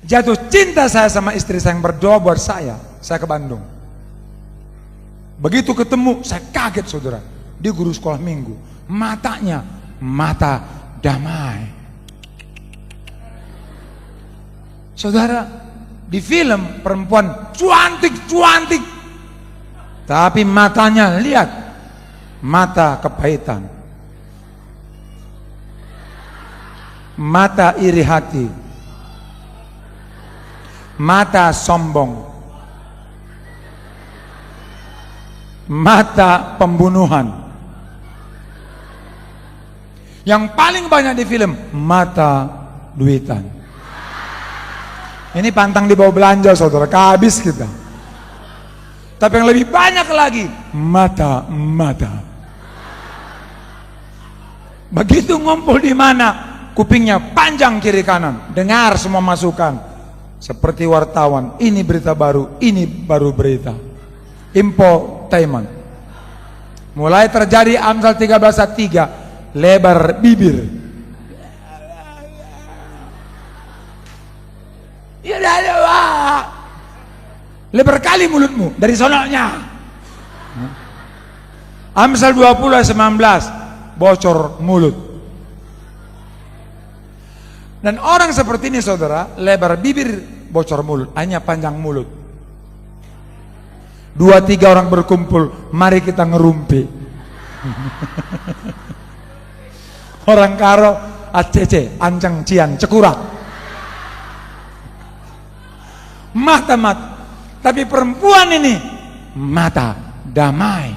Jatuh cinta saya sama istri saya yang berdoa buat saya ke Bandung. Begitu ketemu, saya kaget saudara. Dia guru sekolah minggu. Matanya, mata damai. Saudara, di film perempuan cuantik. Tapi matanya, lihat. Mata kepahitan. Mata iri hati. Mata sombong. Mata pembunuhan. Yang paling banyak di film, mata duitan. Ini pantang dibawa belanja saudara, kehabis kita. Tapi yang lebih banyak lagi, mata. Begitu ngumpul di mana, kupingnya panjang kiri kanan, dengar semua masukan. Seperti wartawan, ini berita baru, ini baru berita. Infotainment. Mulai terjadi Amsal 13:3, lebar bibir. Ya dah, lebar kali mulutmu dari sononya. Amsal 20:19, bocor mulut. Dan orang seperti ini saudara, lebar bibir, bocor mulut, hanya panjang mulut. 2-3 orang berkumpul, mari kita ngerumpi. Orang karo, acc, ancang, cian, cekurak. Mata. Tapi perempuan ini, mata damai.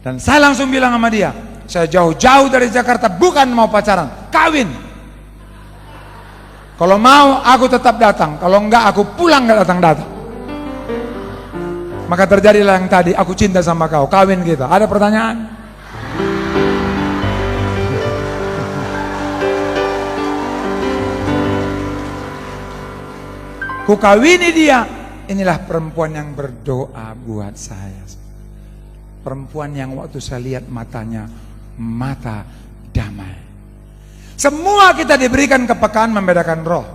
Dan saya langsung bilang sama dia, saya jauh-jauh dari Jakarta bukan mau pacaran, kawin. Kalau mau aku tetap datang, kalau enggak aku pulang enggak datang-datang. Maka terjadilah yang tadi, aku cinta sama kau, kawin kita. Ada pertanyaan? Ku kawini dia. Inilah perempuan yang berdoa buat saya. Perempuan yang waktu saya lihat matanya, mata damai. Semua kita diberikan kepekaan membedakan roh.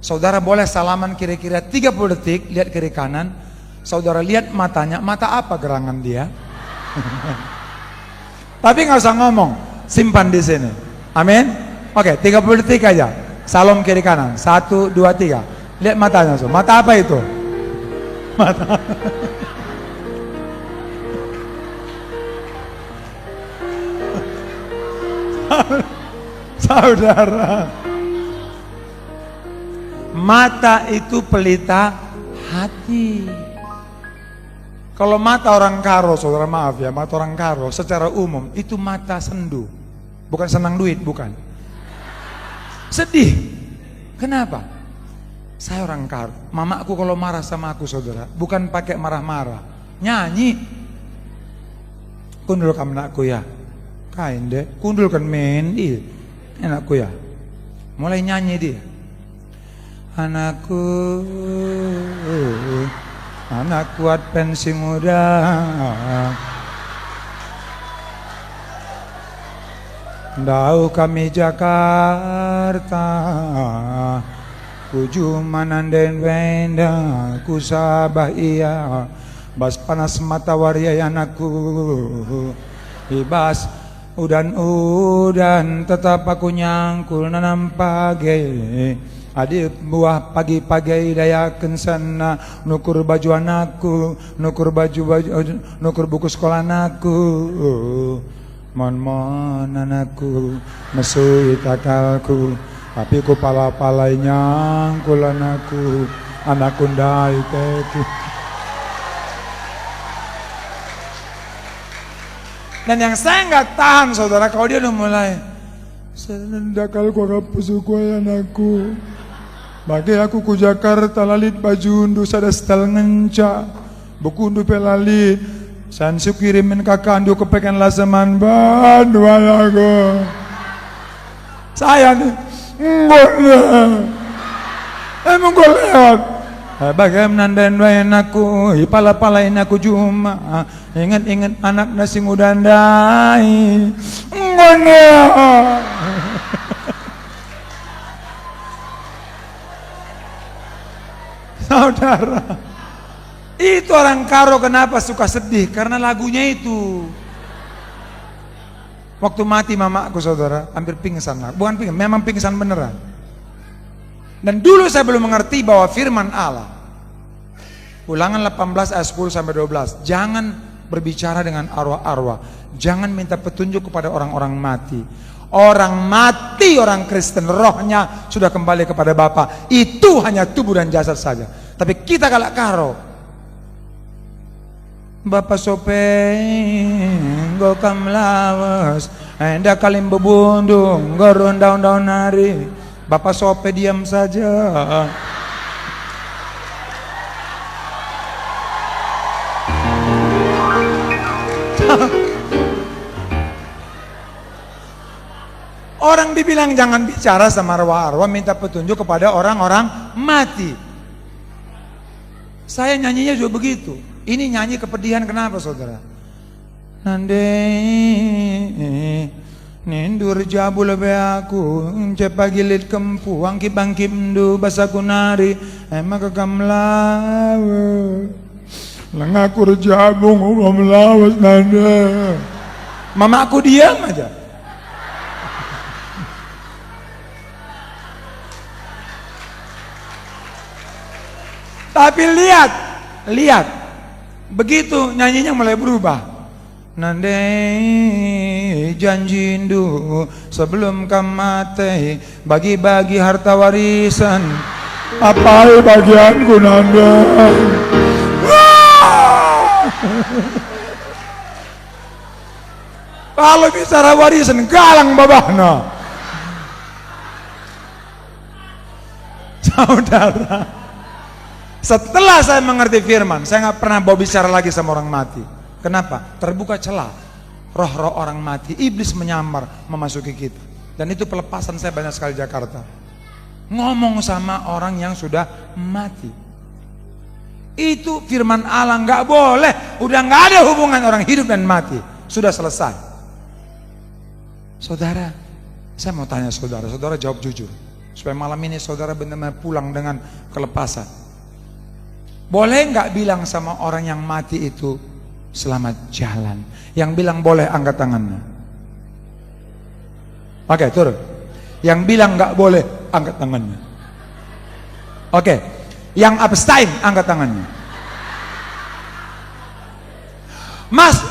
Saudara boleh salaman kira-kira 30 detik, lihat kiri kanan. Saudara lihat matanya, mata apa gerangan dia? Tapi nggak usah ngomong, simpan di sini. Amin. Oke, 30 detik aja. Salam kiri kanan. 1, 2, 3. Lihat matanya, so. Mata apa itu? Mata. Saudara, mata itu pelita hati. Kalau mata orang karo, saudara maaf ya, mata orang karo secara umum itu mata sendu. Bukan senang duit, bukan. Sedih. Kenapa? Saya orang karo. Mamaku kalau marah sama aku saudara, bukan pakai marah-marah, nyanyi. Kundulkan anakku ya. Kain deh, kundulkan mendi. Anakku ya. Mulai nyanyi dia. Anakku, anak kuat pensi muda, Dau kami Jakarta, kujuman anden wenda, ku sabah iya, bas panas mata waria anakku, ibas udan tetap aku nyangkul nanam pagi. Adik buah pagi-pagi dayakeun sana, nukur baju anakku, nukur buku sekolah anakku. Mon anakku, mesui takalku, tapi ku pala-palai nyangkul anakku ndai teki. Dan yang saya nggak tahan saudara, kalau dia udah mulai, saya nendakal ku hapus ku anakku. Bagi aku ku Jakarta lalit baju undu sada setel ngenca buku undu pelalit sansu kirimin kakandu kepekan laseman bandu aku saya nih emang gue lewat bagaimana dan wayan aku pala-palain aku cuma ingat-ingat anak nasi ngudandai Saudara, itu orang Karo kenapa suka sedih? Karena lagunya itu. Waktu mati mamaku saudara, hampir pingsan lah. Bukan pingsan, memang pingsan beneran. Dan dulu saya belum mengerti bahwa firman Allah, Ulangan 18 ayat 10 sampai 12, jangan berbicara dengan arwah-arwah, jangan minta petunjuk kepada orang-orang mati. Orang mati, orang Kristen, rohnya sudah kembali kepada Bapa. Itu hanya tubuh dan jasad saja. Tapi kita kalau Karo, Bapak sope gokam lawas, enda kalim bebundung, gorong daun-daun hari. Bapak sope diam saja. Orang dibilang jangan bicara sama arwah-arwah, minta petunjuk kepada orang-orang mati. Saya nyanyinya juga begitu. Ini nyanyi kepedihan, kenapa saudara? Nande nindur jabu lebe aku cepa gilit kempu angki bangki mdu basaku nari emak kekamlawe lengakur jabung umam lawas nande. Mama aku diam aja. Tapi lihat, begitu nyanyinya mulai berubah. Nande janjindu sebelum kamate bagi-bagi harta warisan. Apa bagianku nanda? Kalau bicara warisan galang babahna. Saudara, setelah saya mengerti firman, saya nggak pernah mau bicara lagi sama orang mati. Kenapa? Terbuka celah roh-roh orang mati, iblis menyamar memasuki kita. Dan itu pelepasan saya banyak sekali di Jakarta. Ngomong sama orang yang sudah mati. Itu firman Allah, nggak boleh. Udah nggak ada hubungan orang hidup dan mati. Sudah selesai. Saudara, saya mau tanya saudara, saudara jawab jujur. Supaya malam ini saudara benar-benar pulang dengan kelepasan. Boleh nggak bilang sama orang yang mati itu selamat jalan? Yang bilang boleh angkat tangannya. Oke, turun. Yang bilang nggak boleh angkat tangannya. Oke, yang abstain angkat tangannya. Mas,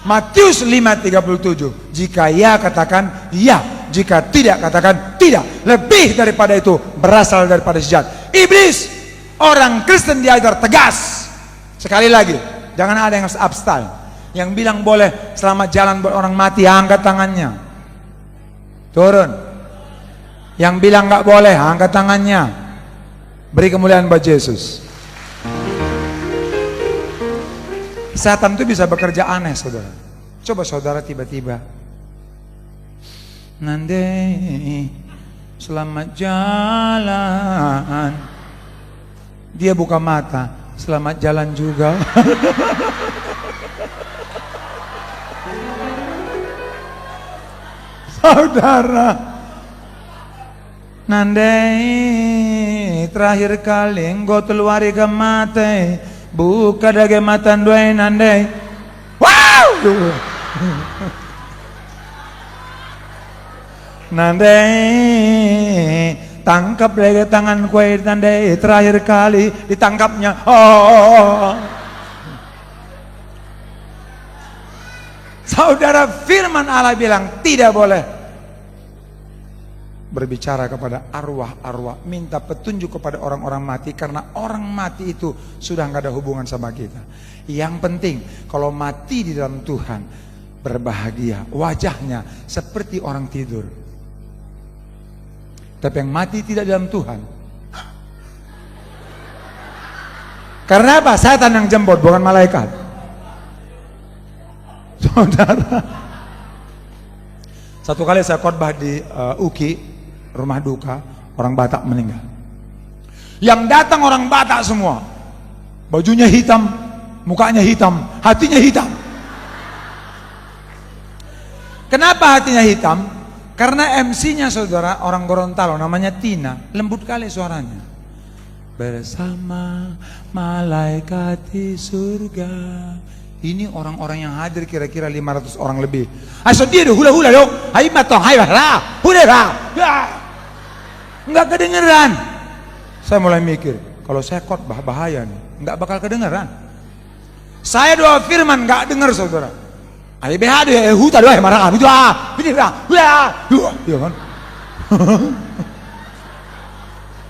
Matius 5:37. Jika ya katakan ya, jika tidak katakan tidak. Lebih daripada itu berasal daripada sejat. Iblis. Orang Kristen diajar tegas. Sekali lagi, jangan ada yang abstain. Yang bilang boleh selamat jalan buat orang mati, angkat tangannya. Turun. Yang bilang nggak boleh, angkat tangannya. Beri kemuliaan buat Yesus. Setan itu bisa bekerja aneh, saudara. Coba saudara tiba-tiba, Nande selamat jalan. Dia buka mata, selamat jalan juga. Saudara, Nandai terakhir kali engkau teluari ke mata, buka dage mata dua nandai. Wow! Nandai tangkap lagi tangan kue nandai terakhir kali ditangkapnya. Oh. Saudara, firman Allah bilang tidak boleh berbicara kepada arwah-arwah, minta petunjuk kepada orang-orang mati, karena orang mati itu sudah nggak ada hubungan sama kita. Yang penting kalau mati di dalam Tuhan, berbahagia, wajahnya seperti orang tidur. Tapi yang mati tidak dalam Tuhan, karena apa? Setan yang jemput, bukan malaikat. Saudara, satu kali saya khotbah di UKI, rumah duka, orang Batak meninggal. Yang datang orang Batak semua, bajunya hitam, mukanya hitam, hatinya hitam. Kenapa hatinya hitam? Karena MC-nya saudara orang Gorontalo, namanya Tina, lembut kali suaranya. bersama malaikat di surga. Ini orang-orang yang hadir kira-kira 500 orang lebih. Ayo dia hula-hula dong. Hai matong, hai lah. Hula. Enggak kedengeran. Saya mulai mikir, kalau saya khotbah bahaya nih. Enggak bakal kedengeran. Saya doa firman enggak dengar saudara. Ayo behado ya huta doa marah itu ini ya kan.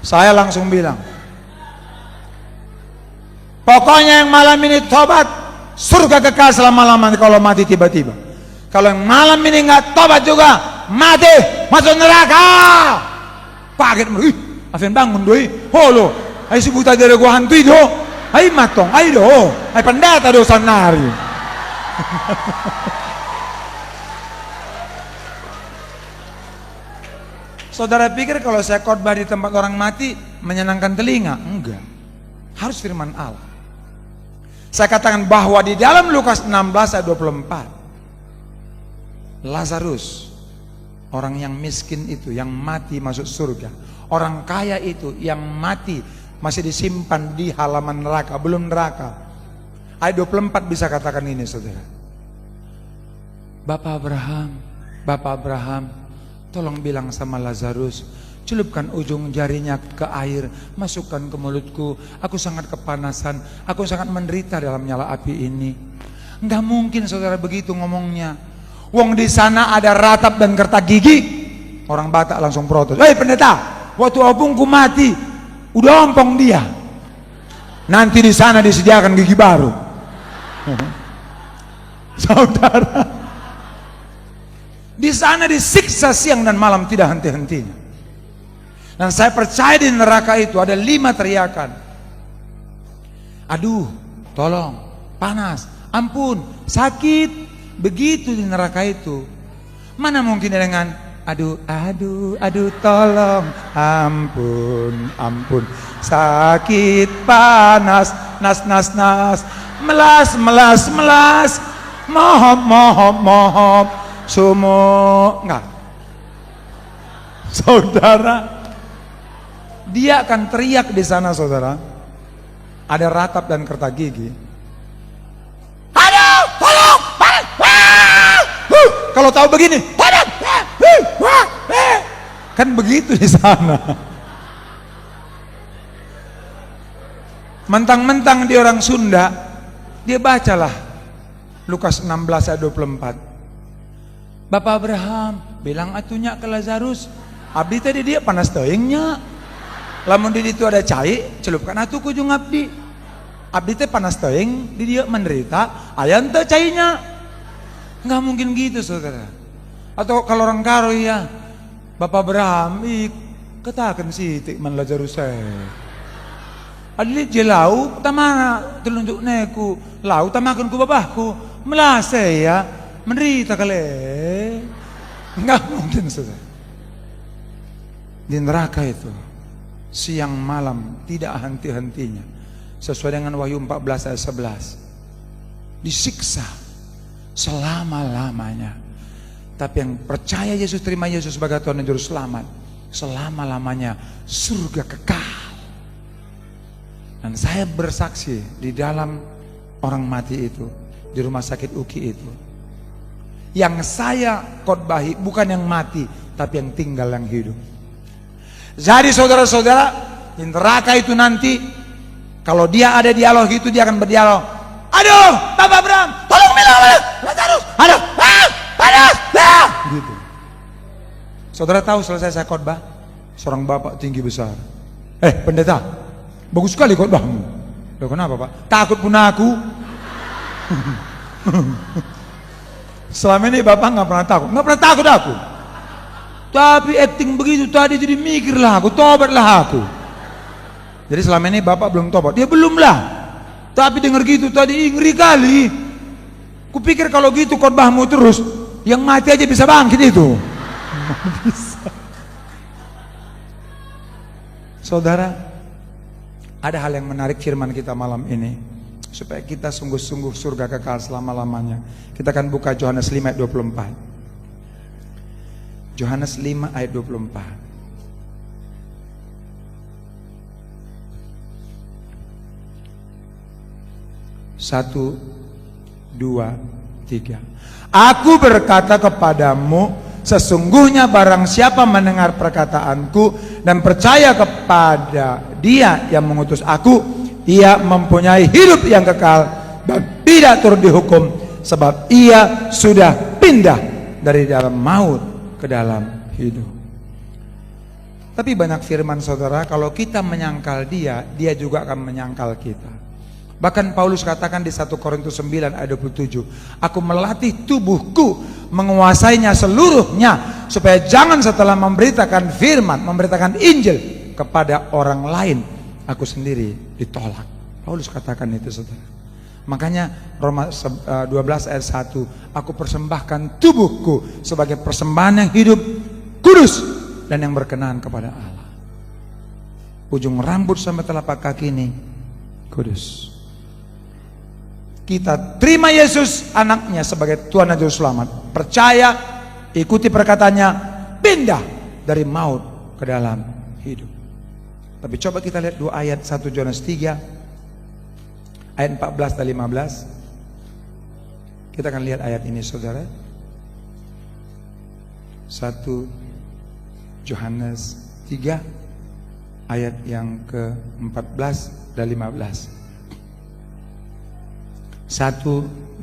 Saya langsung bilang, pokoknya yang malam ini tobat, surga kekal selama-lamanya kalau mati tiba-tiba. Kalau yang malam ini nggak tobat juga, mati, masuk neraka. Kaget, Afin bangun doi, holo, ayo si buta dari gua hantu itu, ayo matong, ayo do, ayo pendeta do sanari. Saudara pikir kalau saya khotbah di tempat orang mati menyenangkan telinga? Enggak. Harus firman Allah. Saya katakan bahwa di dalam Lukas 16 ayat 24, Lazarus, orang yang miskin itu yang mati masuk surga. Orang kaya itu yang mati masih disimpan di halaman neraka, belum neraka. Ayat 24 bisa katakan ini saudara. Bapak Abraham, tolong bilang sama Lazarus, celupkan ujung jarinya ke air, masukkan ke mulutku. Aku sangat kepanasan, aku sangat menderita dalam nyala api ini. Enggak mungkin saudara begitu ngomongnya. Wong di sana ada ratap dan kertak gigi. Orang Batak langsung protes. Hei pendeta, waktu opungku mati, udah ompong dia. Nanti di sana disediakan gigi baru. Saudara, di sana disiksa siang dan malam tidak henti-hentinya. Dan saya percaya di neraka itu ada 5 teriakan. Aduh, tolong, panas, ampun, sakit. Begitu di neraka itu. Mana mungkin dengan aduh, tolong, ampun, sakit, panas, nas, melas, mohon, sumo, enggak. Saudara, dia akan teriak di sana saudara. Ada ratap dan kertak gigi. Aduh, tolong, kalau tahu begini, kan begitu di sana. Mentang-mentang dia orang Sunda, dia bacalah Lukas 16 ayat 24. Bapak Abraham bilang atunya ke Lazarus, abdi tadi dia panas teingnya. Lamun di itu ada cai, celupkan atu ku ujung abdi. Abdi teh panas teing, di dia menderita, aya teu cainya. Enggak mungkin gitu saudara. Atau kalau orang karo ya, Bapak Abraham, katakan sitik man Lazarus adli jelau tamana telunjuk neku, lau tamakan ku babahku, melase ya, menderita kali. Enggak mungkin saudara. Di neraka itu siang malam tidak henti-hentinya, sesuai dengan Wahyu 14 ayat 11, disiksa selama-lamanya. Tapi yang percaya Yesus, terima Yesus sebagai Tuhan dan Juru Selamat, selama-lamanya surga kekal. Dan saya bersaksi di dalam orang mati itu, di rumah sakit UKI itu, yang saya khotbahi bukan yang mati, tapi yang tinggal, yang hidup. Jadi saudara-saudara, di neraka itu nanti, kalau dia ada dialog itu, dia akan berdialog. Aduh, Bapak Abraham, tolong bilang Lazarus. Aduh, panas, gitu. Saudara tahu selesai saya khotbah, seorang bapak tinggi besar, pendeta, bagus sekali khotbahmu. Loh kenapa Pak? Takut pun aku. Selama ini bapak nggak pernah takut aku. Tapi acting begitu tadi jadi mikirlah aku, tobatlah aku. Jadi selama ini bapak belum tobat, dia belum lah. Tapi dengar gitu tadi ngeri kali. Kupikir kalau gitu khotbahmu terus, yang mati aja bisa bangkit itu. Bisa. Saudara, ada hal yang menarik firman kita malam ini, supaya kita sungguh-sungguh surga kekal selama-lamanya. Kita akan buka Yohanes 5 ayat 24. Yohanes 5 ayat 24. 1, 2, 3. Aku berkata kepadamu, sesungguhnya barang siapa mendengar perkataanku dan percaya kepada Dia yang mengutus aku, ia mempunyai hidup yang kekal dan tidak turut dihukum, sebab ia sudah pindah dari dalam maut ke dalam hidup. Tapi banyak firman saudara, kalau kita menyangkal Dia, Dia juga akan menyangkal kita. Bahkan Paulus katakan di 1 Korintus 9 ayat 27, aku melatih tubuhku menguasainya seluruhnya, supaya jangan setelah memberitakan firman, memberitakan Injil kepada orang lain, aku sendiri ditolak. Paulus katakan itu saudara. Makanya Roma 12 ayat 1, aku persembahkan tubuhku sebagai persembahan yang hidup, kudus, dan yang berkenan kepada Allah. Ujung rambut sampai telapak kaki ini kudus. Kita terima Yesus anaknya sebagai Tuhan dan Juru Selamat, percaya, ikuti perkataannya, pindah dari maut ke dalam hidup. Tapi coba kita lihat 2 ayat, 1 Yohanes 3 ayat 14 dan 15. Kita akan lihat ayat ini saudara. 1 Yohanes 3 ayat yang ke-14 dan 15. 1, 2,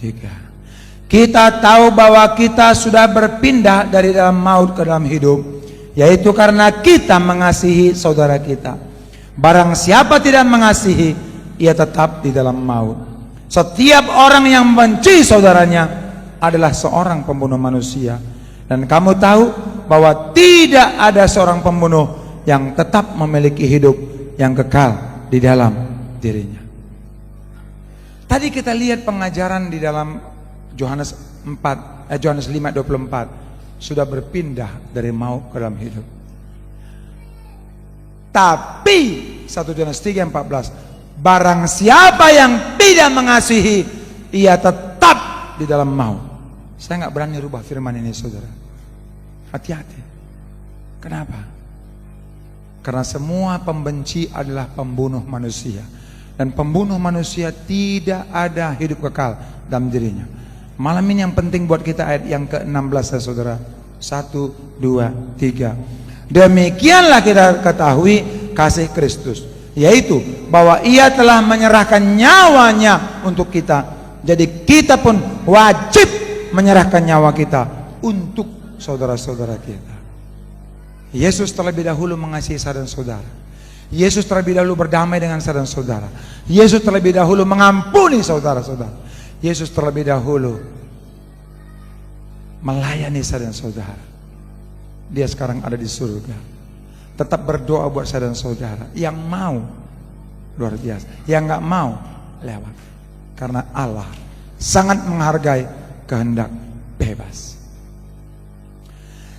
3. Kita tahu bahwa kita sudah berpindah dari dalam maut ke dalam hidup, yaitu karena kita mengasihi saudara kita. Barang siapa tidak mengasihi, ia tetap di dalam maut. Setiap orang yang membenci saudaranya adalah seorang pembunuh manusia. Dan kamu tahu bahwa tidak ada seorang pembunuh yang tetap memiliki hidup yang kekal di dalam dirinya. Tadi kita lihat pengajaran di dalam Yohanes 5:24, sudah berpindah dari maut ke dalam hidup. Tapi 1 Yohanes 3:14, barang siapa yang tidak mengasihi, ia tetap di dalam maut. Saya nggak berani rubah firman ini saudara. Hati-hati. Kenapa? Karena semua pembenci adalah pembunuh manusia. Dan pembunuh manusia tidak ada hidup kekal dalam dirinya. Malam ini yang penting buat kita ayat yang ke-16 ya saudara. 1, 2, 3. Demikianlah kita ketahui kasih Kristus, yaitu bahwa Ia telah menyerahkan nyawanya untuk kita. Jadi kita pun wajib menyerahkan nyawa kita untuk saudara-saudara kita. Yesus terlebih dahulu mengasihi saya dan saudara. Yesus terlebih dahulu berdamai dengan saya dan saudara. Yesus terlebih dahulu mengampuni saudara-saudara. Yesus terlebih dahulu melayani saya dan saudara. Dia sekarang ada di surga. Tetap berdoa buat saya dan saudara. Yang mau luar biasa, yang nggak mau lewat. Karena Allah sangat menghargai kehendak bebas.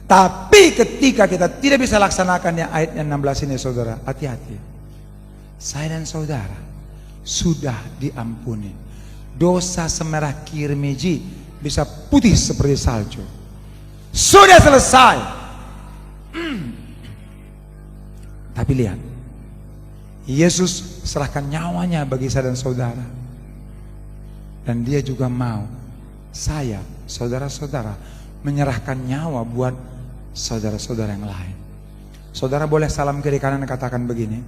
Tapi ketika kita tidak bisa laksanakan yang ayat 16 ini saudara, hati-hati. Saya dan saudara sudah diampuni. Dosa semerah kirmiji bisa putih seperti salju. Sudah selesai. Tapi lihat, Yesus serahkan nyawanya bagi saya dan saudara. Dan Dia juga mau saya, saudara-saudara, menyerahkan nyawa buat saudara-saudara yang lain. Saudara boleh salam kiri kanan dan katakan begini,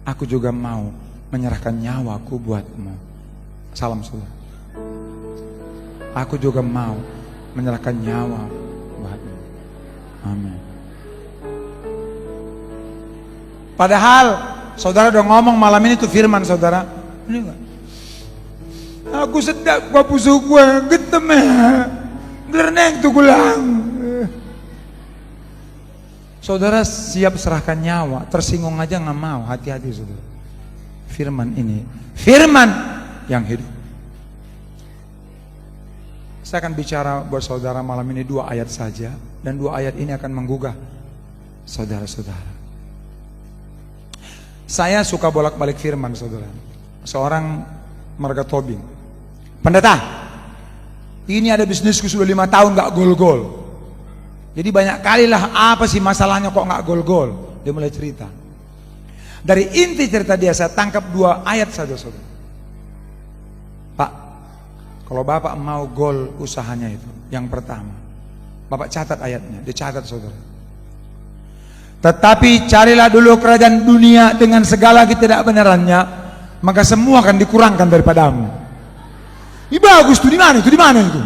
aku juga mau menyerahkan nyawaku buatmu. Salam saudara. Aku juga mau menyerahkan nyawa buatmu. Amin. Padahal saudara udah ngomong malam ini tuh firman saudara. Ini enggak? Aku sedap gua pusu gua getem ya. Gereneng tuh gulang. Saudara siap serahkan nyawa, tersinggung aja nggak mau. Hati-hati saudara. Firman ini, firman yang hidup. Saya akan bicara buat saudara malam ini 2 ayat saja, dan 2 ayat ini akan menggugah saudara-saudara. Saya suka bolak-balik firman saudara. Seorang marga Tobing, pendeta, ini ada bisnisku sudah 5 tahun gak gol-gol. Jadi banyak kali lah, apa sih masalahnya kok gak gol-gol. Dia mulai cerita. Dari inti cerita dia saya tangkap 2 ayat saja saudara. Kalau Bapak mau goal usahanya itu, yang pertama, Bapak catat ayatnya, dicatat saudara. Tetapi carilah dulu kerajaan dunia dengan segala ketidakbenarannya, maka semua akan dikurangkan daripadamu. Ini bagus tuh, di mana itu? Di mana itu?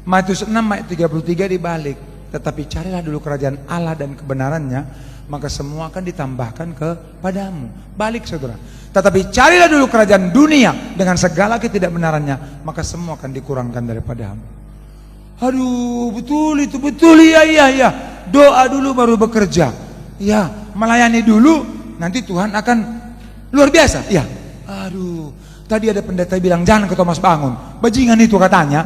Matius 6 ayat 33 dibalik. Tetapi carilah dulu kerajaan Allah dan kebenarannya, maka semua akan ditambahkan kepadamu. Balik saudara. Tetapi carilah dulu kerajaan dunia dengan segala ketidakbenarannya, maka semua akan dikurangkan daripadamu. Aduh, betul itu, betul, iya. Doa dulu baru bekerja. Ya, melayani dulu, nanti Tuhan akan luar biasa. Ya. Aduh, tadi ada pendeta bilang jangan ke Thomas Bangun. Bajingan itu katanya.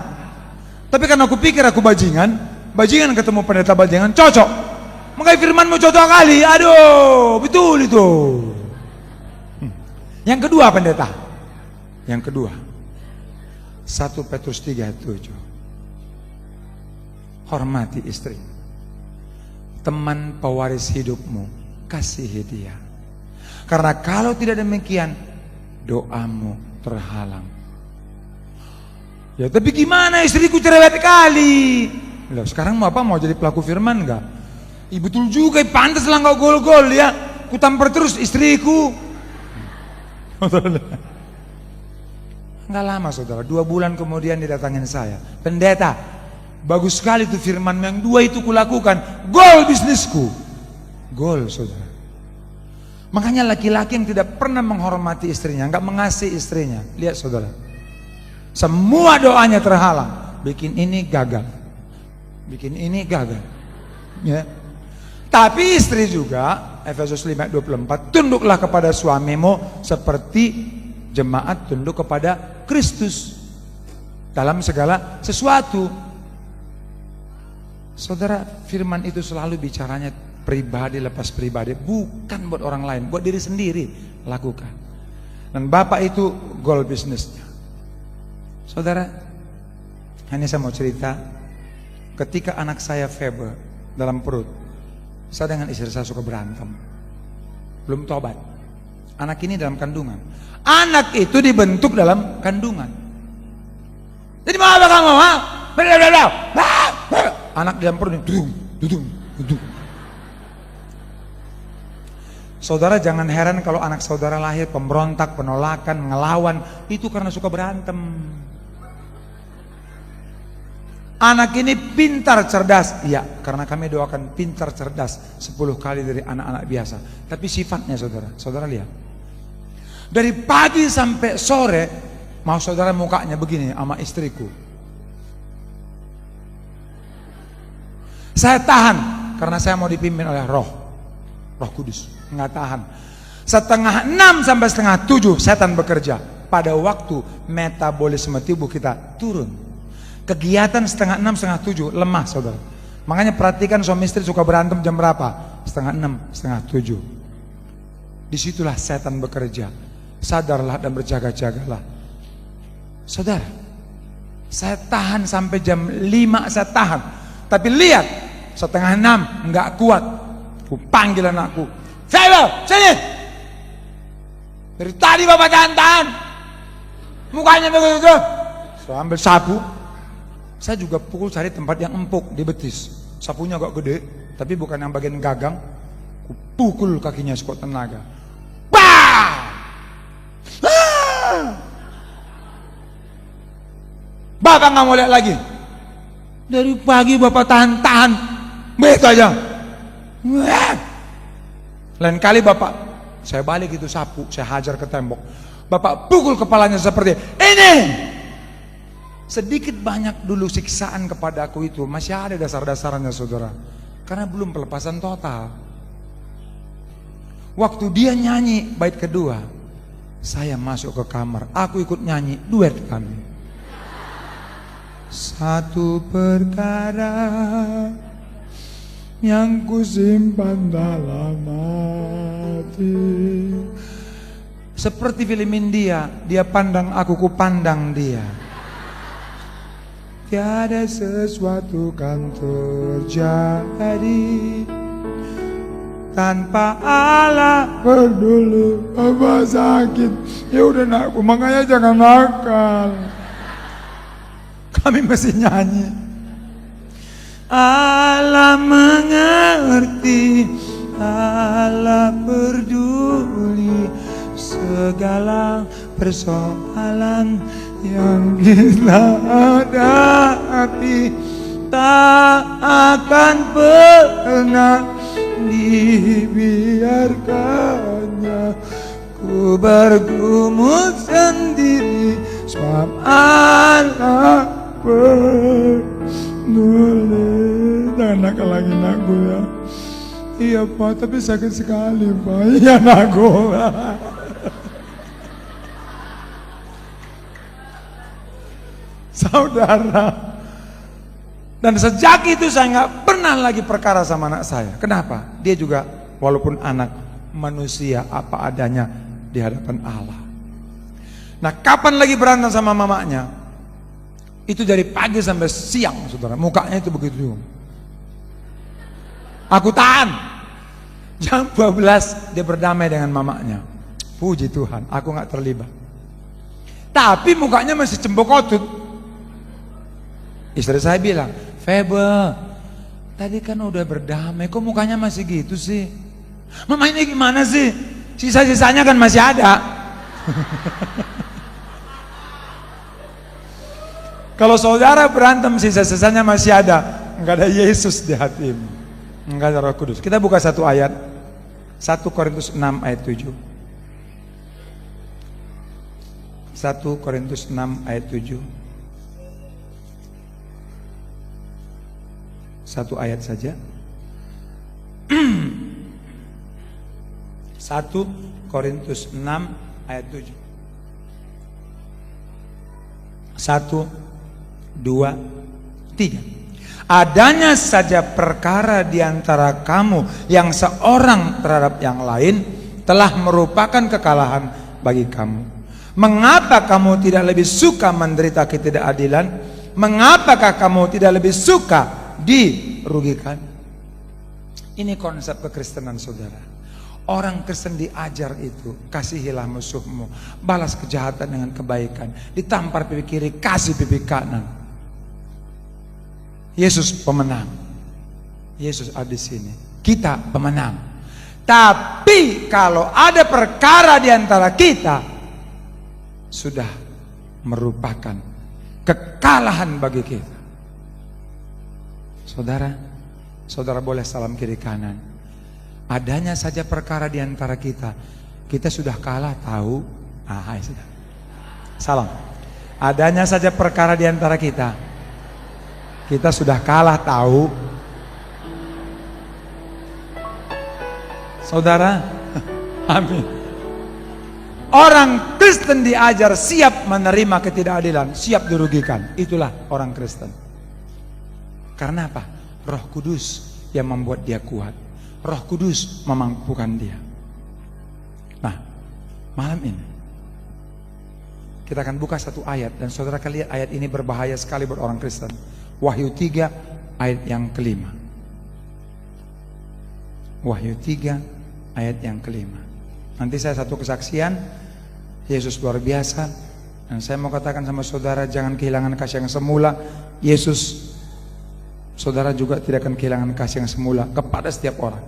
Tapi karena aku pikir aku bajingan ketemu pendeta bajingan cocok. Makanya firmanmu cocok kali. Aduh, betul itu. Yang kedua pendeta. Yang kedua. 1 Petrus 3:7. Hormati istri. Teman pewaris hidupmu, kasihi dia. Karena kalau tidak demikian, doamu terhalang. Ya tapi gimana, istriku cerewet kali. Loh, sekarang mau apa? Mau jadi pelaku firman enggak? Betul juga, pantas lah enggak gol-gol ya. Ku tampar terus istriku. Enggak lama saudara, 2 bulan kemudian didatangin saya. Pendeta, bagus sekali tuh firman, yang 2 itu kulakukan. Gol bisnisku. Gol saudara. Makanya laki-laki yang tidak pernah menghormati istrinya, enggak mengasihi istrinya. Lihat saudara. Semua doanya terhalang. Bikin ini gagal. Bikin ini gagal. Ya. Tapi istri juga, Efesus 5:24, tunduklah kepada suamimu seperti jemaat tunduk kepada Kristus dalam segala sesuatu. Saudara, firman itu selalu bicaranya pribadi lepas pribadi, bukan buat orang lain, buat diri sendiri lakukan. Dan Bapak itu goal bisnisnya. Saudara, hanya saya mau cerita, ketika anak saya feber dalam perut, saya dengan istri saya suka berantem, belum tobat. Anak ini dalam kandungan, anak itu dibentuk dalam kandungan. Jadi mau apa kamu? Anak dalam perut, dudung. Saudara jangan heran kalau anak saudara lahir pemberontak, penolakan, ngelawan, itu karena suka berantem. Anak ini pintar cerdas, iya, karena kami doakan pintar cerdas 10 kali dari anak-anak biasa. Tapi sifatnya saudara lihat, dari pagi sampai sore, mau saudara mukanya begini sama istriku. Saya tahan karena saya mau dipimpin oleh Roh Kudus, nggak tahan. 5:30 sampai 6:30 setan bekerja. Pada waktu metabolisme tubuh kita turun. Kegiatan 5:30, 6:30 lemah saudara. Makanya perhatikan suami istri suka berantem jam berapa? 5:30, 6:30. Disitulah setan bekerja. Sadarlah dan berjaga-jagalah. Saudara, saya tahan sampai jam 5 saya tahan. Tapi lihat, 5:30 nggak kuat. Aku panggil anakku, Febo, sini. Dari tadi bapak tahan-tahan, mukanya begitu. Saya ambil sapu. Saya juga pukul cari tempat yang empuk di betis. Sapunya agak gede, tapi bukan yang bagian gagang. Aku pukul kakinya sekuat tenaga. Bah! Ah! Bapak nggak mau lihat lagi. Dari pagi bapak tahan-tahan, begitu aja. Lain kali bapak, saya balik itu sapu, saya hajar ke tembok. Bapak pukul kepalanya seperti ini. Sedikit banyak dulu siksaan kepada aku itu masih ada dasar-dasarnya saudara, karena belum pelepasan total. Waktu dia nyanyi bait kedua, saya masuk ke kamar, aku ikut nyanyi duet kami. Satu perkara yang kusimpan dalam hati, seperti film India, dia pandang aku, ku pandang dia. Tiada sesuatu kan terjadi tanpa Allah peduli apa sakit. Ya udah nak, makanya jangan nakal. Kami mesti nyanyi. Allah mengerti, Allah peduli segala persoalan yang kita hadapi. Tak akan pernah dibiarkannya ku bergumul sendiri, sebab Allah peduli. Jangan nakal lagi nakku ya. Iya Pak, tapi sakit sekali Pak. Iya nakku. Saudara, dan sejak itu saya nggak pernah lagi perkara sama anak saya. Kenapa? Dia juga walaupun anak manusia apa adanya di hadapan Allah. Nah, kapan lagi berantem sama mamanya? Itu dari pagi sampai siang, saudara. Mukanya itu begitu. Aku tahan. Jam 12 dia berdamai dengan mamanya. Puji Tuhan, aku nggak terlibat. Tapi mukanya masih cembokotut. Istri saya bilang, Febe, tadi kan udah berdamai, kok mukanya masih gitu sih? Mama ini gimana sih? Sisa-sisanya kan masih ada. Kalau saudara berantem sisa-sisanya masih ada, enggak ada Yesus di hatimu, enggak ada Roh Kudus. Kita buka satu ayat, 1 Korintus 6 ayat 7. 1 Korintus 6 ayat 7. Satu ayat saja. 1 Korintus 6 ayat 7. 1, 2, 3. Adanya saja perkara di antara kamu yang seorang terhadap yang lain telah merupakan kekalahan bagi kamu. Mengapa kamu tidak lebih suka menderita ketidakadilan? Mengapakah kamu tidak lebih suka dirugikan? Ini konsep kekristenan, saudara. Orang Kristen diajar itu, kasihilah musuhmu, balas kejahatan dengan kebaikan, ditampar pipi kiri, kasih pipi kanan. Yesus pemenang. Yesus ada di sini. Kita pemenang. Tapi kalau ada perkara di antara kita, sudah merupakan kekalahan bagi kita. Saudara, saudara boleh salam kiri kanan. Adanya saja perkara di antara kita, kita sudah kalah tahu. Hai sudah. Salam. Adanya saja perkara di antara kita, kita sudah kalah tahu. Saudara, amin. Orang Kristen diajar siap menerima ketidakadilan, siap dirugikan. Itulah orang Kristen. Karena apa? Roh Kudus yang membuat dia kuat. Roh Kudus memampukan dia. Nah, malam ini kita akan buka satu ayat, dan saudara akan lihat ayat ini berbahaya sekali buat orang Kristen. Wahyu 3 ayat yang kelima. Wahyu 3 ayat yang kelima. Nanti saya satu kesaksian, Yesus luar biasa. Dan saya mau katakan sama saudara, jangan kehilangan kasih yang semula. Yesus, saudara juga tidak akan kehilangan kasih yang semula kepada setiap orang.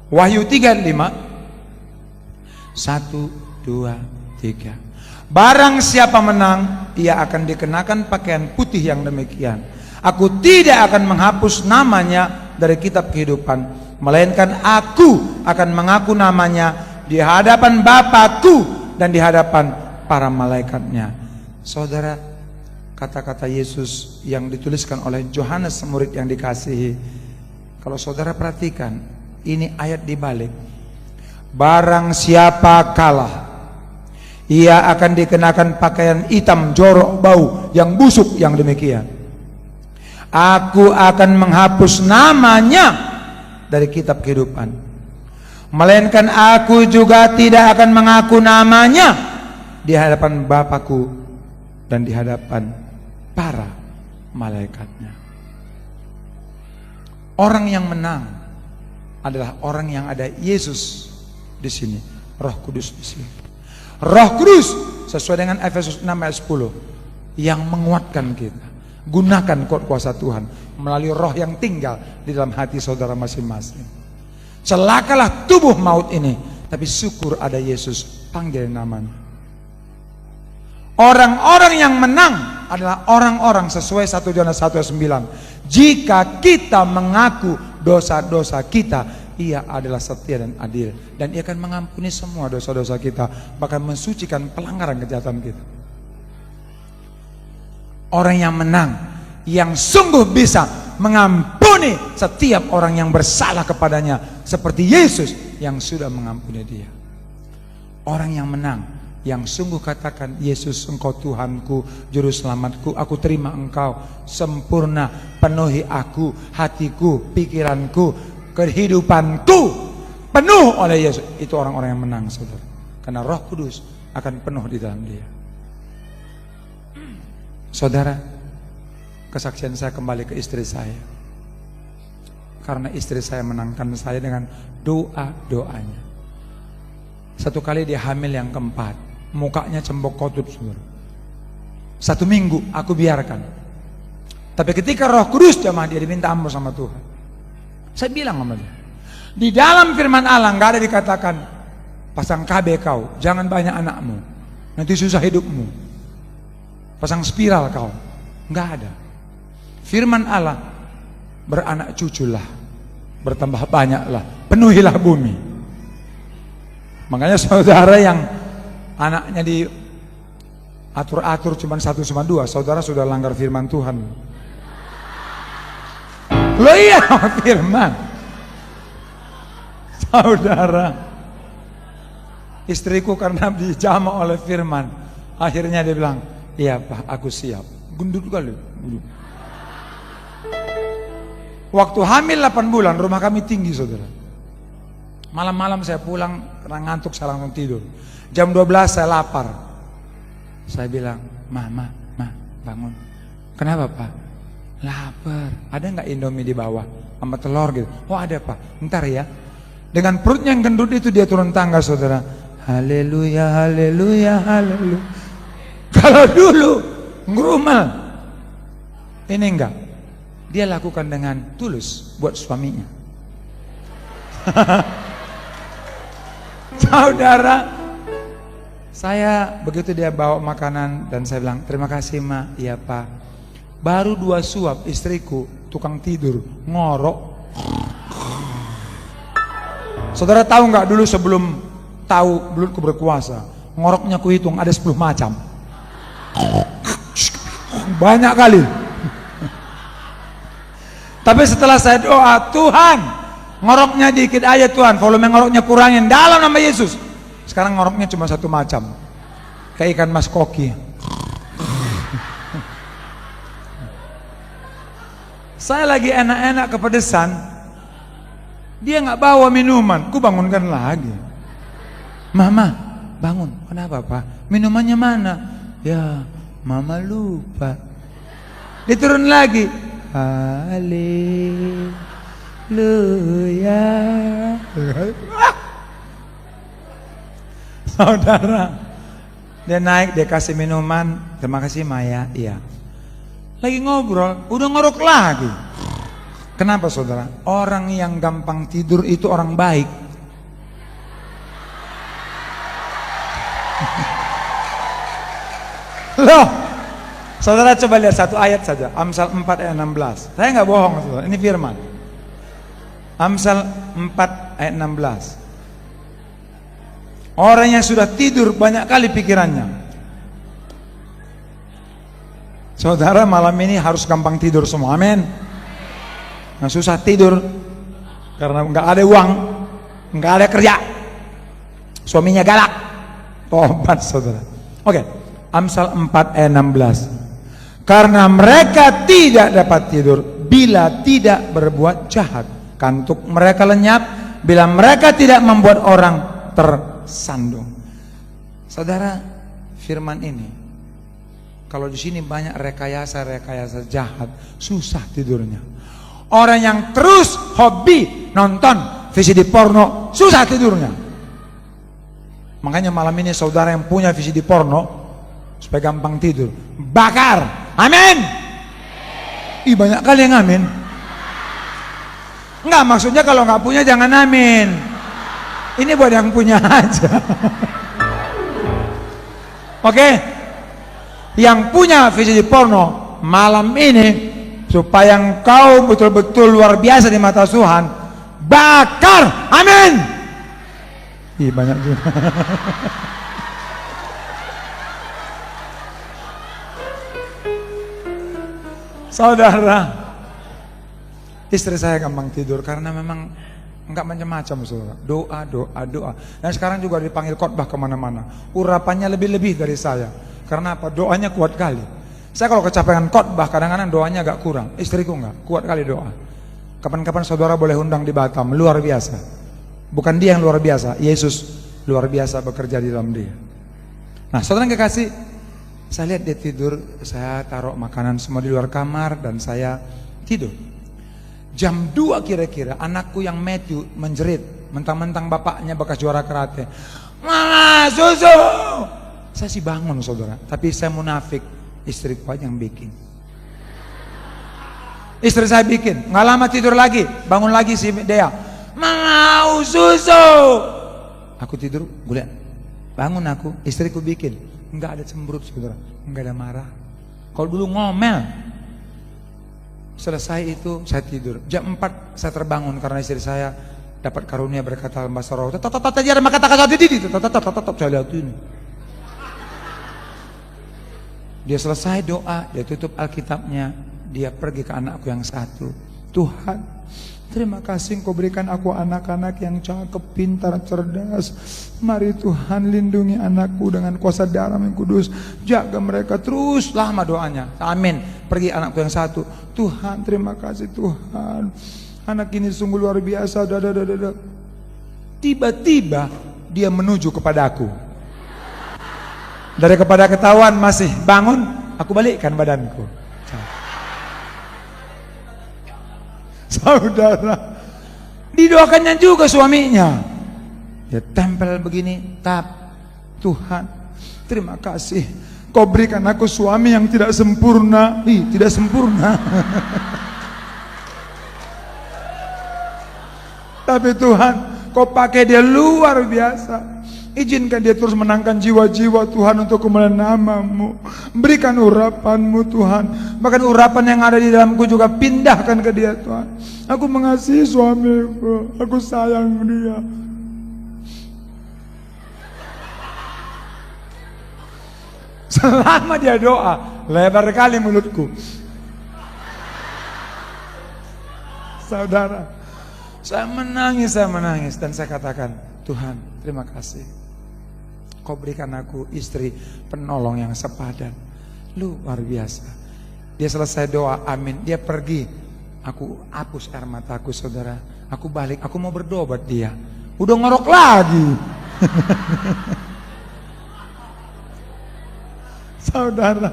Wahyu 3:5. 1, 2, 3. Barang siapa menang, ia akan dikenakan pakaian putih yang demikian. Aku tidak akan menghapus namanya dari kitab kehidupan, melainkan aku akan mengaku namanya di hadapan Bapakku dan di hadapan para malaikatnya. Saudara, kata-kata Yesus yang dituliskan oleh Yohanes murid yang dikasihi, kalau saudara perhatikan, ini ayat dibalik. Barang siapa kalah, ia akan dikenakan pakaian hitam jorok bau yang busuk yang demikian. Aku akan menghapus namanya dari kitab kehidupan, melainkan aku juga tidak akan mengaku namanya di hadapan Bapakku dan di hadapan para malaikatnya. Orang yang menang adalah orang yang ada Yesus di sini, Roh Kudus di sini. Roh Kudus sesuai dengan Efesus 6 ayat 10 yang menguatkan kita. Gunakan kuasa Tuhan melalui roh yang tinggal di dalam hati saudara masing-masing. Celakalah tubuh maut ini, tapi syukur ada Yesus, panggil namanya. Orang-orang yang menang adalah orang-orang sesuai 1 Yohanes 1 ayat 9. Jika kita mengaku dosa-dosa kita, Ia adalah setia dan adil, dan Ia akan mengampuni semua dosa-dosa kita, bahkan mensucikan pelanggaran kejahatan kita. Orang yang menang, yang sungguh bisa mengampuni setiap orang yang bersalah kepadanya, seperti Yesus yang sudah mengampuni dia. Orang yang menang, yang sungguh katakan, Yesus Engkau Tuhanku, Juru Selamatku, aku terima Engkau sempurna, penuhi aku, hatiku, pikiranku, kehidupanku penuh oleh Yesus. Itu orang-orang yang menang, saudara, karena Roh Kudus akan penuh di dalam dia. Saudara, kesaksian saya kembali ke istri saya, karena istri saya menangkan saya dengan doa-doanya. Satu kali dia hamil yang keempat, mukanya cembok kotut, saudara. 1 minggu aku biarkan, tapi ketika Roh Kudus jamaah dia diminta ampun sama Tuhan. Saya bilang sama dia, di dalam firman Allah nggak ada dikatakan pasang KB kau, jangan banyak anakmu, nanti susah hidupmu. Pasang spiral kau, nggak ada. Firman Allah, beranak cuculah, bertambah banyaklah, penuhilah bumi. Makanya saudara yang anaknya diatur-atur cuma 1 sama 2, saudara sudah langgar firman Tuhan. Lo iya firman. Saudara, istriku karena dijamah oleh firman, akhirnya dia bilang, iya Pak, aku siap. Gendut kali. Waktu hamil 8 bulan, rumah kami tinggi, saudara. Malam-malam saya pulang karena ngantuk, saya langsung tidur. Jam 12 saya lapar. Saya bilang, Ma, bangun. Kenapa Pak? Lapar. Ada nggak Indomie di bawah sama telur gitu? Oh ada Pak. Ntar ya. Dengan perutnya yang gendut itu dia turun tangga, saudara. Haleluya, haleluya, haleluya. Kalau dulu ngerumel, ini enggak. Dia lakukan dengan tulus buat suaminya. Saudara, saya begitu dia bawa makanan dan saya bilang, terima kasih Ma, iya Pak. Baru 2 suap istriku tukang tidur ngorok. Saudara tahu nggak, dulu sebelum tahu belutku berkuasa, ngoroknya kuhitung ada 10 macam. Banyak kali. Tapi setelah saya doa, Tuhan ngoroknya dikit aja Tuhan, volume ngoroknya kurangin dalam nama Yesus. Sekarang ngoroknya cuma 1 macam, kayak ikan mas koki. Saya lagi enak-enak kepedesan, dia nggak bawa minuman, ku bangunkan lagi. Mama, bangun. Kenapa Pak? Minumannya mana? Ya, Mama lupa. Diturun lagi. Haleluya. Saudara, dia naik, dia kasih minuman. Terima kasih Maya. Iya. Lagi ngobrol, udah ngorok lagi. Kenapa saudara? Orang yang gampang tidur itu orang baik. Loh, saudara coba lihat 1 ayat saja, Amsal 4 ayat 16. Saya nggak bohong, saudara. Ini firman. Amsal 4 ayat 16. Orang yang sudah tidur banyak kali pikirannya. Saudara malam ini harus gampang tidur semua, amin. Nah, susah tidur karena nggak ada uang, nggak ada kerja, suaminya galak, tobat saudara. Oke. Amsal 4 ayat 16. Karena mereka tidak dapat tidur bila tidak berbuat jahat, kantuk mereka lenyap bila mereka tidak membuat orang tersandung. Saudara, firman ini, kalau di sini banyak rekayasa jahat, susah tidurnya. Orang yang terus hobi nonton VCD porno, susah tidurnya. Makanya malam ini saudara yang punya VCD porno, supaya gampang tidur, bakar. Amin. Ih, banyak kali yang amin. Enggak, maksudnya kalau nggak punya jangan amin. Ini buat yang punya aja. Oke? Yang punya VCD porno malam ini, supaya engkau betul-betul luar biasa di mata Tuhan, bakar. Amin. Ih, banyak juga. Saudara, istri saya gampang tidur karena memang enggak macam-macam, saudara. Doa, doa, doa. Dan sekarang juga dipanggil khotbah kemana-mana. Urapannya lebih-lebih dari saya. Karena apa? Doanya kuat kali. Saya kalau kecapean khotbah, kadang-kadang doanya agak kurang. Istriku enggak, kuat kali doa. Kapan-kapan saudara boleh undang di Batam, luar biasa. Bukan dia yang luar biasa, Yesus luar biasa bekerja di dalam dia. Nah, saudara yang kekasih, saya lihat dia tidur, saya taruh makanan semua di luar kamar dan saya tidur. Jam 2 kira-kira, anakku yang Matthew menjerit, mentang-mentang bapaknya bekas juara karate. Mama, susu! Saya sih bangun, saudara, tapi saya munafik, istriku aja yang bikin. Istri saya bikin, nggak lama tidur lagi, bangun lagi si Dea. Mau susu! Aku tidur, gue lihat, bangun aku, istriku bikin. Enggak ada cemberut, saudara, enggak ada marah. Kalau dulu ngomel. Selesai itu saya tidur. Jam 4 saya terbangun karena istri saya dapat karunia berkata bahasa roh. Tetap aja ada kata-kata didi. Tetap saya lihat ini. Dia selesai doa, dia tutup Alkitabnya, dia pergi ke anakku yang satu. Tuhan, terima kasih Engkau berikan aku anak-anak yang cakep, pintar, cerdas. Mari Tuhan lindungi anakku dengan kuasa darah yang kudus. Jaga mereka terus. Lama doanya. Amin. Pergi anakku yang satu. Tuhan, terima kasih Tuhan. Anak ini sungguh luar biasa. Tiba-tiba dia menuju kepadaku. Dari kepada ketahuan masih bangun, aku balikkan badanku. Saudara, didoakannya juga suaminya. Dia tempel begini, Tuhan, terima kasih. Kau berikan aku suami yang tidak sempurna. Tidak sempurna. Tapi Tuhan, Kau pakai dia luar biasa. Izinkan dia terus menangkan jiwa-jiwa Tuhan untuk kemuliaan nama-Mu. Berikan urapan-Mu Tuhan. Bahkan urapan yang ada di dalamku juga pindahkan ke dia Tuhan. Aku mengasihi suamiku, aku sayang dia. Selama dia doa, lebar kali mulutku. Saudara, saya menangis dan saya katakan, Tuhan, terima kasih. Kau berikan aku istri penolong yang sepadan. Luar biasa. Dia selesai doa, amin. Dia pergi. Aku hapus air mataku, saudara. Aku balik, aku mau berdoa buat dia. Udah ngorok lagi. Saudara,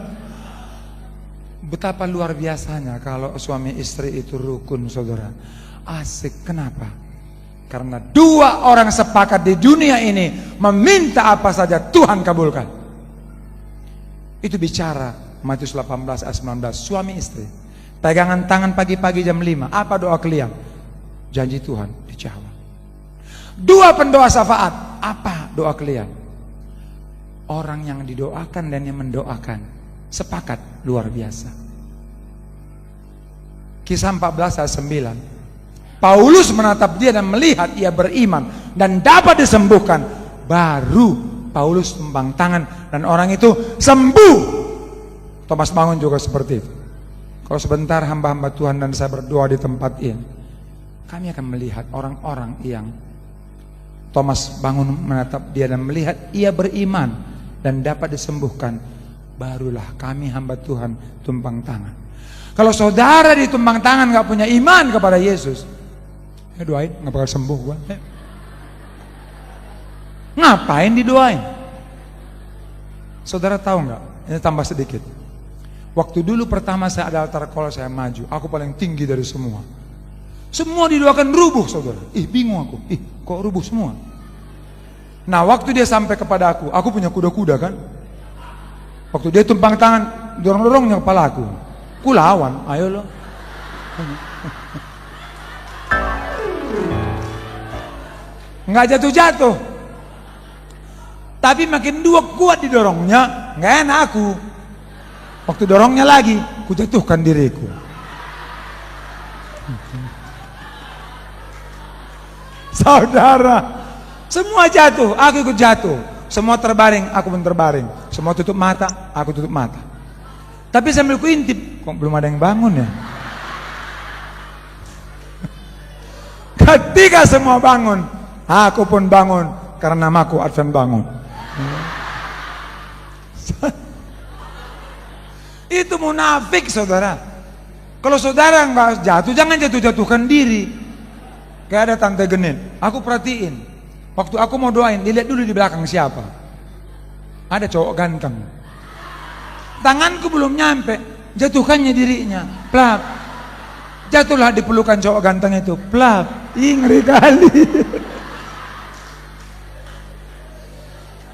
betapa luar biasanya kalau suami istri itu rukun, saudara. Asik, kenapa? Karena dua orang sepakat di dunia ini meminta apa saja Tuhan kabulkan. Itu bicara Matius 18 ayat 19, suami istri pegangan tangan pagi-pagi jam 5. Apa doa kalian? Janji Tuhan dijawab. Dua pendoa syafaat. Apa doa kalian? Orang yang didoakan dan yang mendoakan sepakat, luar biasa. Kisah 14 ayat 9. Paulus menatap dia dan melihat ia beriman dan dapat disembuhkan. Baru Paulus tumpang tangan dan orang itu sembuh. Thomas bangun juga seperti itu. Kalau sebentar hamba-hamba Tuhan dan saya berdoa di tempat ini, kami akan melihat orang-orang yang Thomas bangun menatap dia dan melihat ia beriman dan dapat disembuhkan. Barulah kami hamba Tuhan tumpang tangan. Kalau saudara ditumpang tangan gak punya iman kepada Yesus, doain, gak bakal sembuh gua. Ngapain didoain? Saudara tahu gak? Ini tambah sedikit. Waktu dulu pertama saya ada altar call, saya maju. Aku paling tinggi dari semua. Semua didoakan rubuh, saudara. Bingung aku. Kok rubuh semua? Nah, waktu dia sampai kepada aku punya kuda-kuda kan. Waktu dia tumpang tangan, dorong-dorongnya kepala aku. Ku lawan, ayo lo. Nggak jatuh-jatuh. Tapi makin dua kuat didorongnya, nggak enak aku. Waktu dorongnya lagi, ku jatuhkan diriku. Saudara, semua jatuh, aku ikut jatuh. Semua terbaring, aku pun terbaring. Semua tutup mata, aku tutup mata. Tapi sambil ku intip, kok belum ada yang bangun ya? Ketika semua bangun, aku pun bangun karena namaku Advent bangun. Itu munafik, saudara. Kalau saudara nggak jatuh, jangan jatuh-jatuhkan diri. Kayak ada tante genit, aku perhatiin. Waktu aku mau doain, dilihat dulu di belakang siapa. Ada cowok ganteng. Tanganku belum nyampe, jatuhkannya dirinya. Plak. Jatuhlah di pelukan cowok ganteng itu. Plak. Ngeri kali.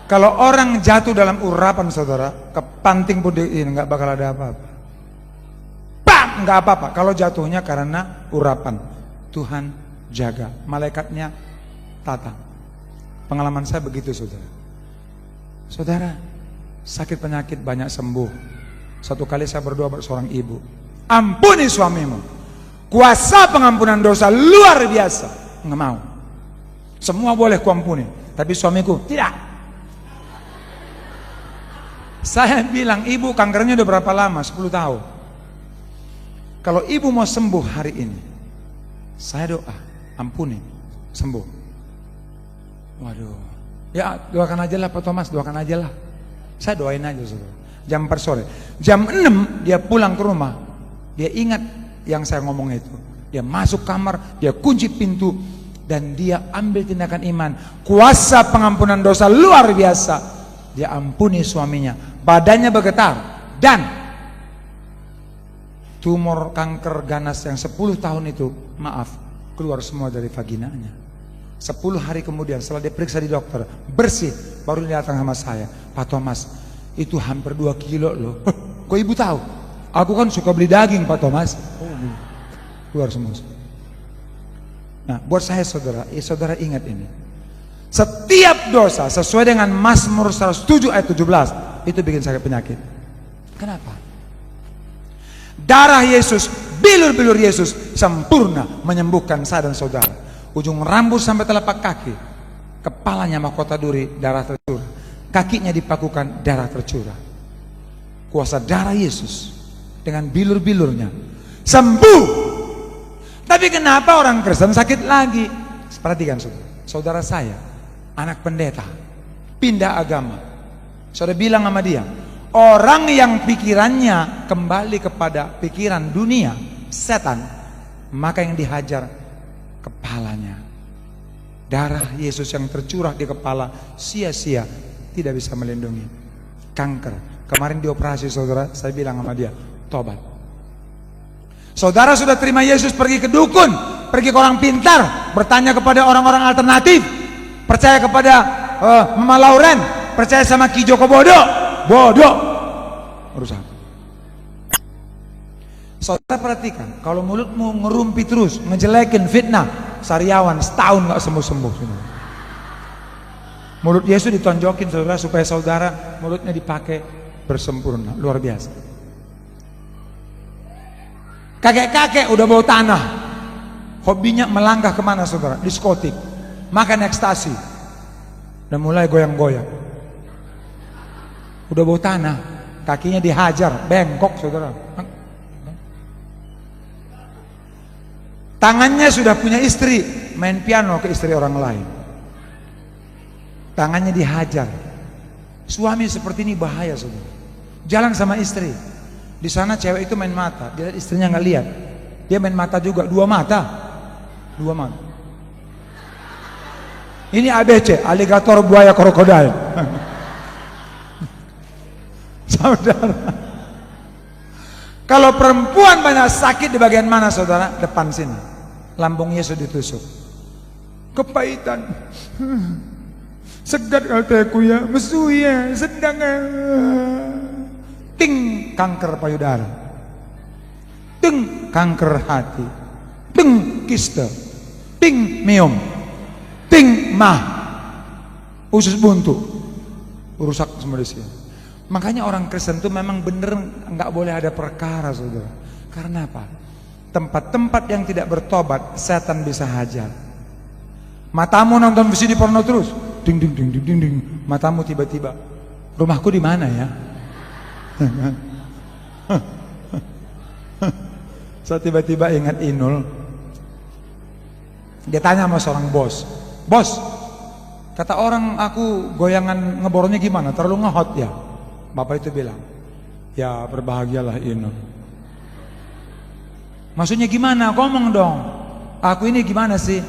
Kalau orang jatuh dalam urapan, saudara, kepanting pun ini nggak bakal ada apa-apa. Bam, nggak apa-apa. Kalau jatuhnya karena urapan, Tuhan jaga, malaikatnya tata. Pengalaman saya begitu, saudara. Saudara, sakit penyakit banyak sembuh. Satu kali saya berdoa buat seorang ibu, ampuni suamimu, kuasa pengampunan dosa luar biasa. Nggak mau. Semua boleh kuampuni, tapi suamiku tidak. Saya bilang, ibu kankernya udah berapa lama? 10 tahun. Kalau ibu mau sembuh hari ini, saya doa, ampuni, sembuh. Waduh, ya doakan aja lah Pak Thomas, doakan aja lah. Saya doain aja, saudara. Jam 4 sore, jam 6 dia pulang ke rumah. Dia ingat yang saya ngomong itu. Dia masuk kamar, dia kunci pintu, dan dia ambil tindakan iman. Kuasa pengampunan dosa luar biasa. Dia ampuni suaminya, badannya bergetar, dan tumor kanker ganas yang 10 tahun itu, maaf, keluar semua dari vaginanya. 10 hari kemudian setelah diperiksa di dokter, bersih, baru dia datang sama saya, Pak Thomas, itu hampir 2 kilo loh. Kok ibu tahu? Aku kan suka beli daging, Pak Thomas. Keluar semua. Nah, buat saya, saudara, saudara ingat ini. Setiap dosa sesuai dengan Mazmur 107 ayat 17 itu bikin sakit penyakit. Kenapa? Darah Yesus, bilur-bilur Yesus sempurna menyembuhkan saya dan saudara. Ujung rambut sampai telapak kaki, kepalanya mahkota duri, darah tercurah. Kakinya dipakukan, darah tercurah. Kuasa darah Yesus dengan bilur-bilurnya sembuh. Tapi kenapa orang Kristen sakit lagi? Perhatikan, saudara. Saudara saya, anak pendeta, pindah agama. Saudara bilang sama dia, orang yang pikirannya kembali kepada pikiran dunia, setan, maka yang dihajar kepalanya. Darah Yesus yang tercurah di kepala sia-sia, tidak bisa melindungi. Kanker, kemarin dioperasi, saudara, saya bilang sama dia, tobat. Saudara sudah terima Yesus, pergi ke dukun, pergi ke orang pintar, bertanya kepada orang-orang alternatif, percaya kepada Mama Lauren, percaya sama Ki Joko bodoh, urusan. Saudara perhatikan, kalau mulutmu ngerumpi terus, ngejelekin, fitnah, sariawan setahun gak sembuh-sembuh. Mulut Yesus ditonjokin, saudara, supaya saudara mulutnya dipakai bersempurna, luar biasa. Kakek-kakek udah bau tanah, hobinya melangkah kemana, saudara? Diskotik, makan ekstasi, dan mulai goyang-goyang. Udah bau tanah, kakinya dihajar, bengkok, saudara. Tangannya sudah punya istri, main piano ke istri orang lain. Tangannya dihajar. Suami seperti ini bahaya, saudara. Jalan sama istri, di sana cewek itu main mata, dia lihat istrinya nggak lihat, dia main mata juga, dua mata. Ini ABC, aligator, buaya, krokodil. Saudara, kalau perempuan banyak sakit di bagian mana, saudara? Depan sini. lambung Yesus ditusuk. Kepahitan. Segat kalteku ya, mesu ya, sedang. Ting, kanker payudara. Ting, kanker hati. Ting, kista. Ting, meom. Ting, mah. Usus buntu. Rusak semua di sini. Makanya orang Kristen itu memang bener nggak boleh ada perkara, saudara. Karena apa? Tempat-tempat yang tidak bertobat, setan bisa hajar. Matamu nonton VCD porno terus, ding ding ding ding ding ding. Matamu tiba-tiba, rumahku di mana ya? Saya tiba-tiba ingat Inul. Dia tanya sama seorang bos, bos, kata orang aku goyangan ngebornya gimana? Terlalu ngehot ya? Bapak itu bilang, ya berbahagialah Inul. Maksudnya gimana? Ngomong dong. Aku ini gimana sih?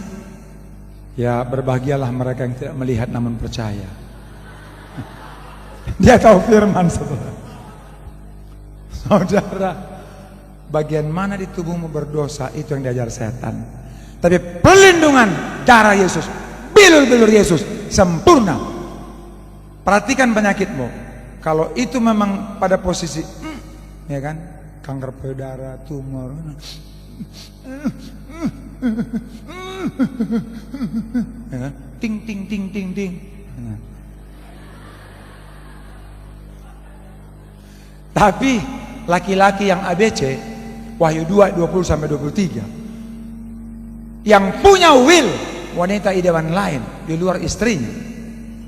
Ya berbahagialah mereka yang tidak melihat namun percaya. Dia tahu firman, saudara. Saudara, bagian mana di tubuhmu berdosa itu yang diajar setan. Tapi perlindungan darah Yesus, bilur-bilur Yesus sempurna. Perhatikan penyakitmu. Kalau itu memang pada posisi, ya kan, kanker payudara, tumor, ya kan? Ting ting ting ting ting. Tapi laki-laki yang ABC, Wahyu 2, 20-23, yang punya will, wanita idaman lain di luar istrinya,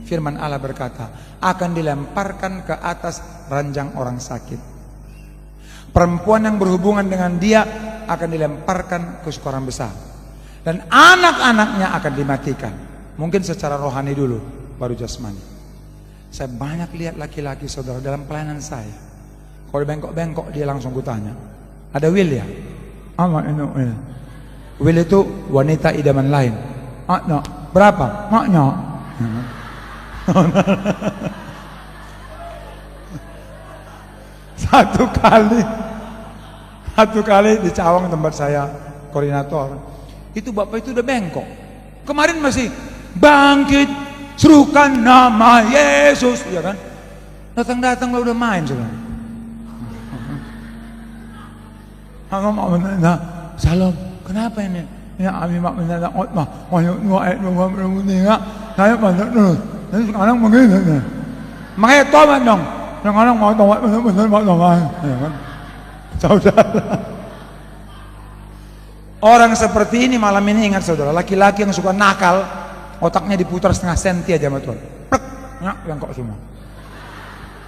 firman Allah berkata, akan dilemparkan ke atas ranjang orang sakit. Perempuan yang berhubungan dengan dia akan dilemparkan ke sukaran besar. Dan anak-anaknya akan dimatikan. Mungkin secara rohani dulu, baru jasmani. Saya banyak lihat laki-laki, saudara, dalam pelayanan saya. Kalau bengkok-bengkok dia langsung kutanya, ada will ya? Will. Will itu wanita idaman lain. Berapa? Maknya. Satu kali di Cawang tempat saya koordinator, itu bapak itu udah bengkok. Kemarin masih bangkit, serukan nama Yesus, ya kan? Datang-datang udah main sudah. Nah, salam, kenapa ini? Ya, kami mak mendadak otmah, banyak dua ayat dua meninggal, saya banyak terus. Jadi sekarang begini. Makanya tobat dong. Yang orang mau tobat benar-benar mau tobat, ya kan? Saudara. Orang seperti ini malam ini ingat saudara, laki-laki yang suka nakal, otaknya diputar setengah senti aja sama Tuhan. Plek, bengkok semua.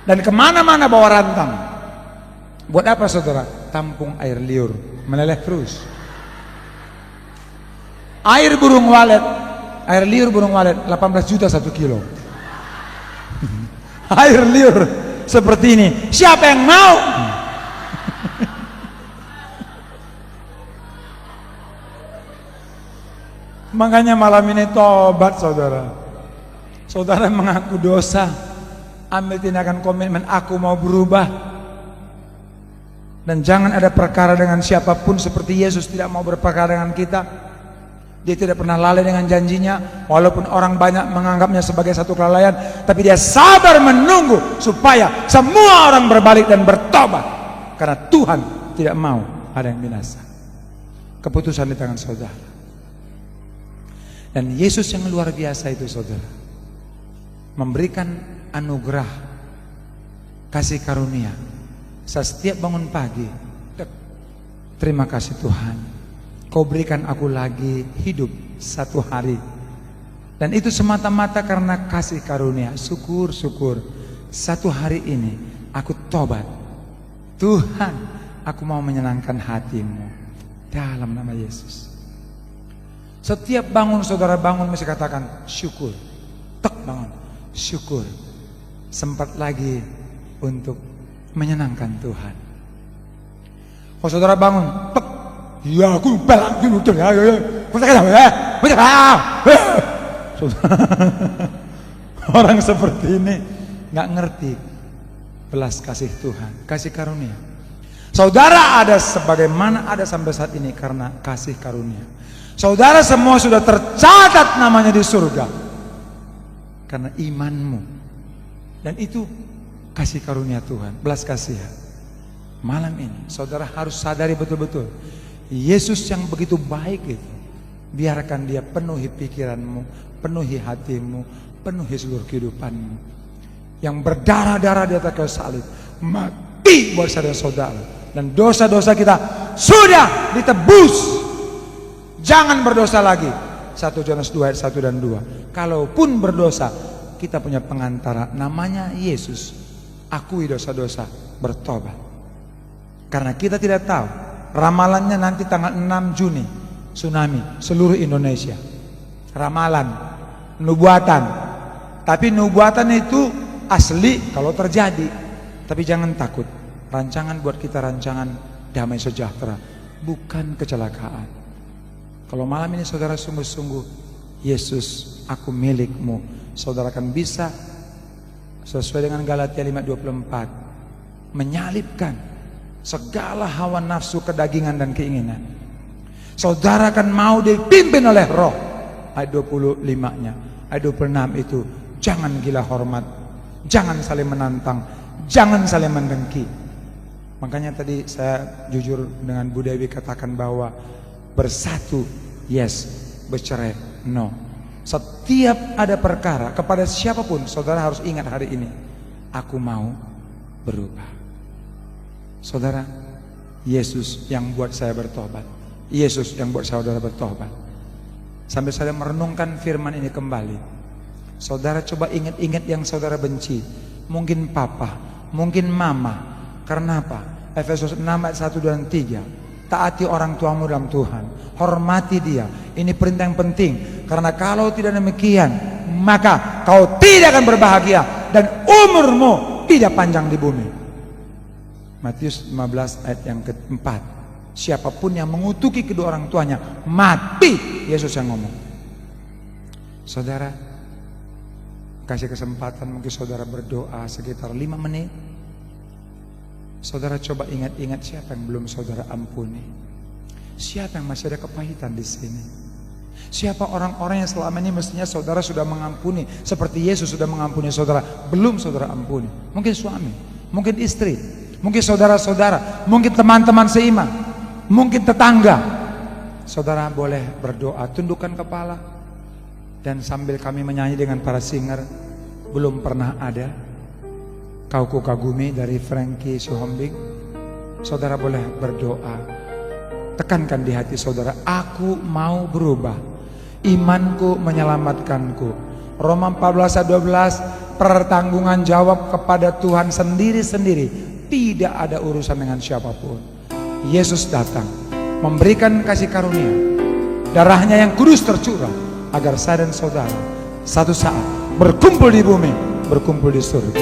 Dan kemana-mana bawa rantang. Buat apa saudara? Tampung air liur, meleleh terus. Air liur burung walet 18 juta 1 kilo. Air liur seperti ini, siapa yang mau? Makanya malam ini tobat saudara. Saudara mengaku dosa, ambil tindakan komitmen, aku mau berubah. Dan jangan ada perkara dengan siapapun, seperti Yesus tidak mau berperkara dengan kita. Dia tidak pernah lalai dengan janjinya, walaupun orang banyak menganggapnya sebagai satu kelalaian, tapi dia sabar menunggu supaya semua orang berbalik dan bertobat, karena Tuhan tidak mau ada yang binasa. Keputusan di tangan saudara. Dan Yesus yang luar biasa itu saudara, memberikan anugerah, kasih karunia. Saya setiap bangun pagi, terima kasih Tuhan, Kau berikan aku lagi hidup satu hari. Dan itu semata-mata karena kasih karunia. Syukur satu hari ini aku tobat. Tuhan, aku mau menyenangkan hatimu dalam nama Yesus. Setiap bangun saudara bangun mesti katakan syukur. Tek bangun, syukur. Sempat lagi untuk menyenangkan Tuhan. Kalau saudara bangun, tek, ya aku balak dulu tuh ya. Orang seperti ini nggak ngerti belas kasih Tuhan, kasih karunia. Saudara ada sebagaimana ada sampai saat ini karena kasih karunia. Saudara semua sudah tercatat namanya di surga karena imanmu. Dan itu kasih karunia Tuhan, belas kasihan. Malam ini saudara harus sadari betul-betul Yesus yang begitu baik itu, biarkan dia penuhi pikiranmu, penuhi hatimu, penuhi seluruh kehidupanmu. Yang berdarah-darah di atas kayu salib mati buat saudara-saudara, dan dosa-dosa kita sudah ditebus. Jangan berdosa lagi. 1 Yohanes 2 ayat 1 dan 2. Kalaupun berdosa, kita punya pengantara namanya Yesus. Akui dosa-dosa, bertobat. Karena kita tidak tahu, ramalannya nanti tanggal 6 Juni tsunami seluruh Indonesia. Ramalan, nubuatan. Tapi nubuatan itu asli kalau terjadi. Tapi jangan takut. Rancangan buat kita rancangan damai sejahtera, bukan kecelakaan. Kalau malam ini saudara sungguh-sungguh, Yesus, aku milikmu, saudara akan bisa sesuai dengan Galatia 5:24 menyalibkan segala hawa nafsu, kedagingan dan keinginan. Saudara akan mau dipimpin oleh Roh. Ayat 25-nya, ayat 26 itu, jangan gila hormat, jangan saling menantang, jangan saling mendengki. Makanya tadi saya jujur dengan Bu Dewi katakan bahwa bersatu yes, bercerai no. Setiap ada perkara kepada siapapun, saudara harus ingat hari ini, aku mau berubah. Saudara, Yesus yang buat saya bertobat, Yesus yang buat saudara bertobat. Sambil saya merenungkan firman ini kembali, saudara coba ingat-ingat yang saudara benci. Mungkin papa, mungkin mama. Karena apa? Efesus 6 ayat 1 dan 3. Taati orang tuamu dalam Tuhan, hormati dia. Ini perintah yang penting, karena kalau tidak demikian maka kau tidak akan berbahagia dan umurmu tidak panjang di bumi. Matius 15 ayat yang keempat. Siapapun yang mengutuki kedua orang tuanya mati. Yesus yang ngomong. Saudara, kasih kesempatan mungkin saudara berdoa sekitar 5 menit. Saudara coba ingat-ingat siapa yang belum saudara ampuni. Siapa yang masih ada kepahitan di sini. Siapa orang-orang yang selama ini mestinya saudara sudah mengampuni, seperti Yesus sudah mengampuni saudara, belum saudara ampuni. Mungkin suami, mungkin istri, mungkin saudara-saudara, mungkin teman-teman seiman, mungkin tetangga. Saudara boleh berdoa, tundukkan kepala. Dan sambil kami menyanyi dengan para singer, belum pernah ada Kau Ku Kagumi dari Frankie Suhombing. Saudara boleh berdoa. Tekankan di hati saudara, aku mau berubah. Imanku menyelamatkanku. Roma 14 ayat 12, pertanggungan jawab kepada Tuhan sendiri-sendiri. Tidak ada urusan dengan siapapun. Yesus datang memberikan kasih karunia. Darahnya yang kudus tercurah agar saya dan saudara satu saat berkumpul di bumi, berkumpul di surga.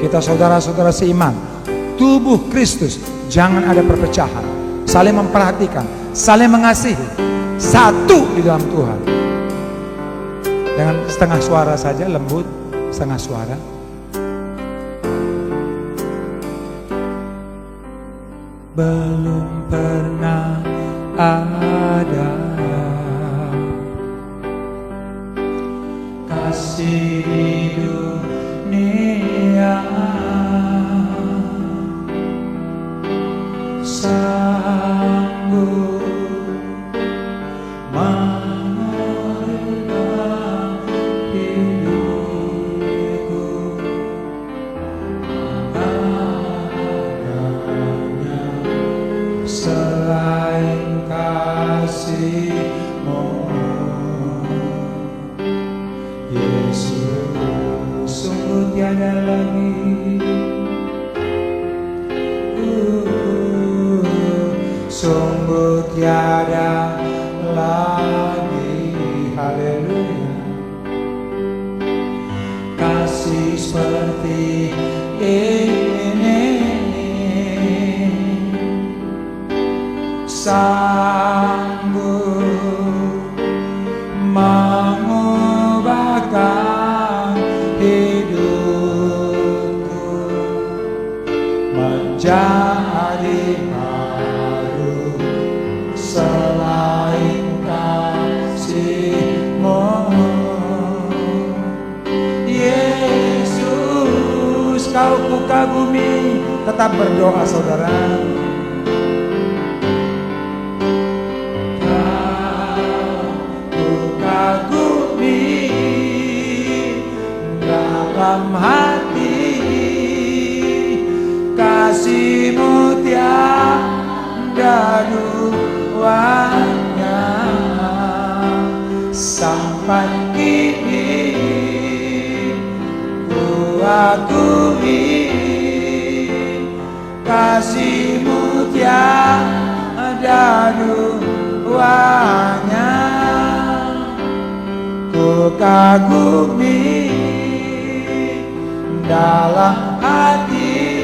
Kita saudara-saudara seiman, tubuh Kristus, jangan ada perpecahan, saling memperhatikan, saling mengasihi, satu di dalam Tuhan. Dengan setengah suara saja, lembut, setengah suara. Belum pernah ada kasih di dunia sanggup mengubah hidupku. Adanya selain kasih-Mu, Yesus, sungguh tiada lagi. Sungguh tiada lagi, haleluya, kasih seperti ini, sanggup mengubahkan hidupku menjadi selain Kau. kau ku kagumi. Tetap berdoa saudara. Dalam hati kasih-Mu tiada duanya, sampai kini ku akui kasih-Mu tiada duanya. Ku kagumi dalam hati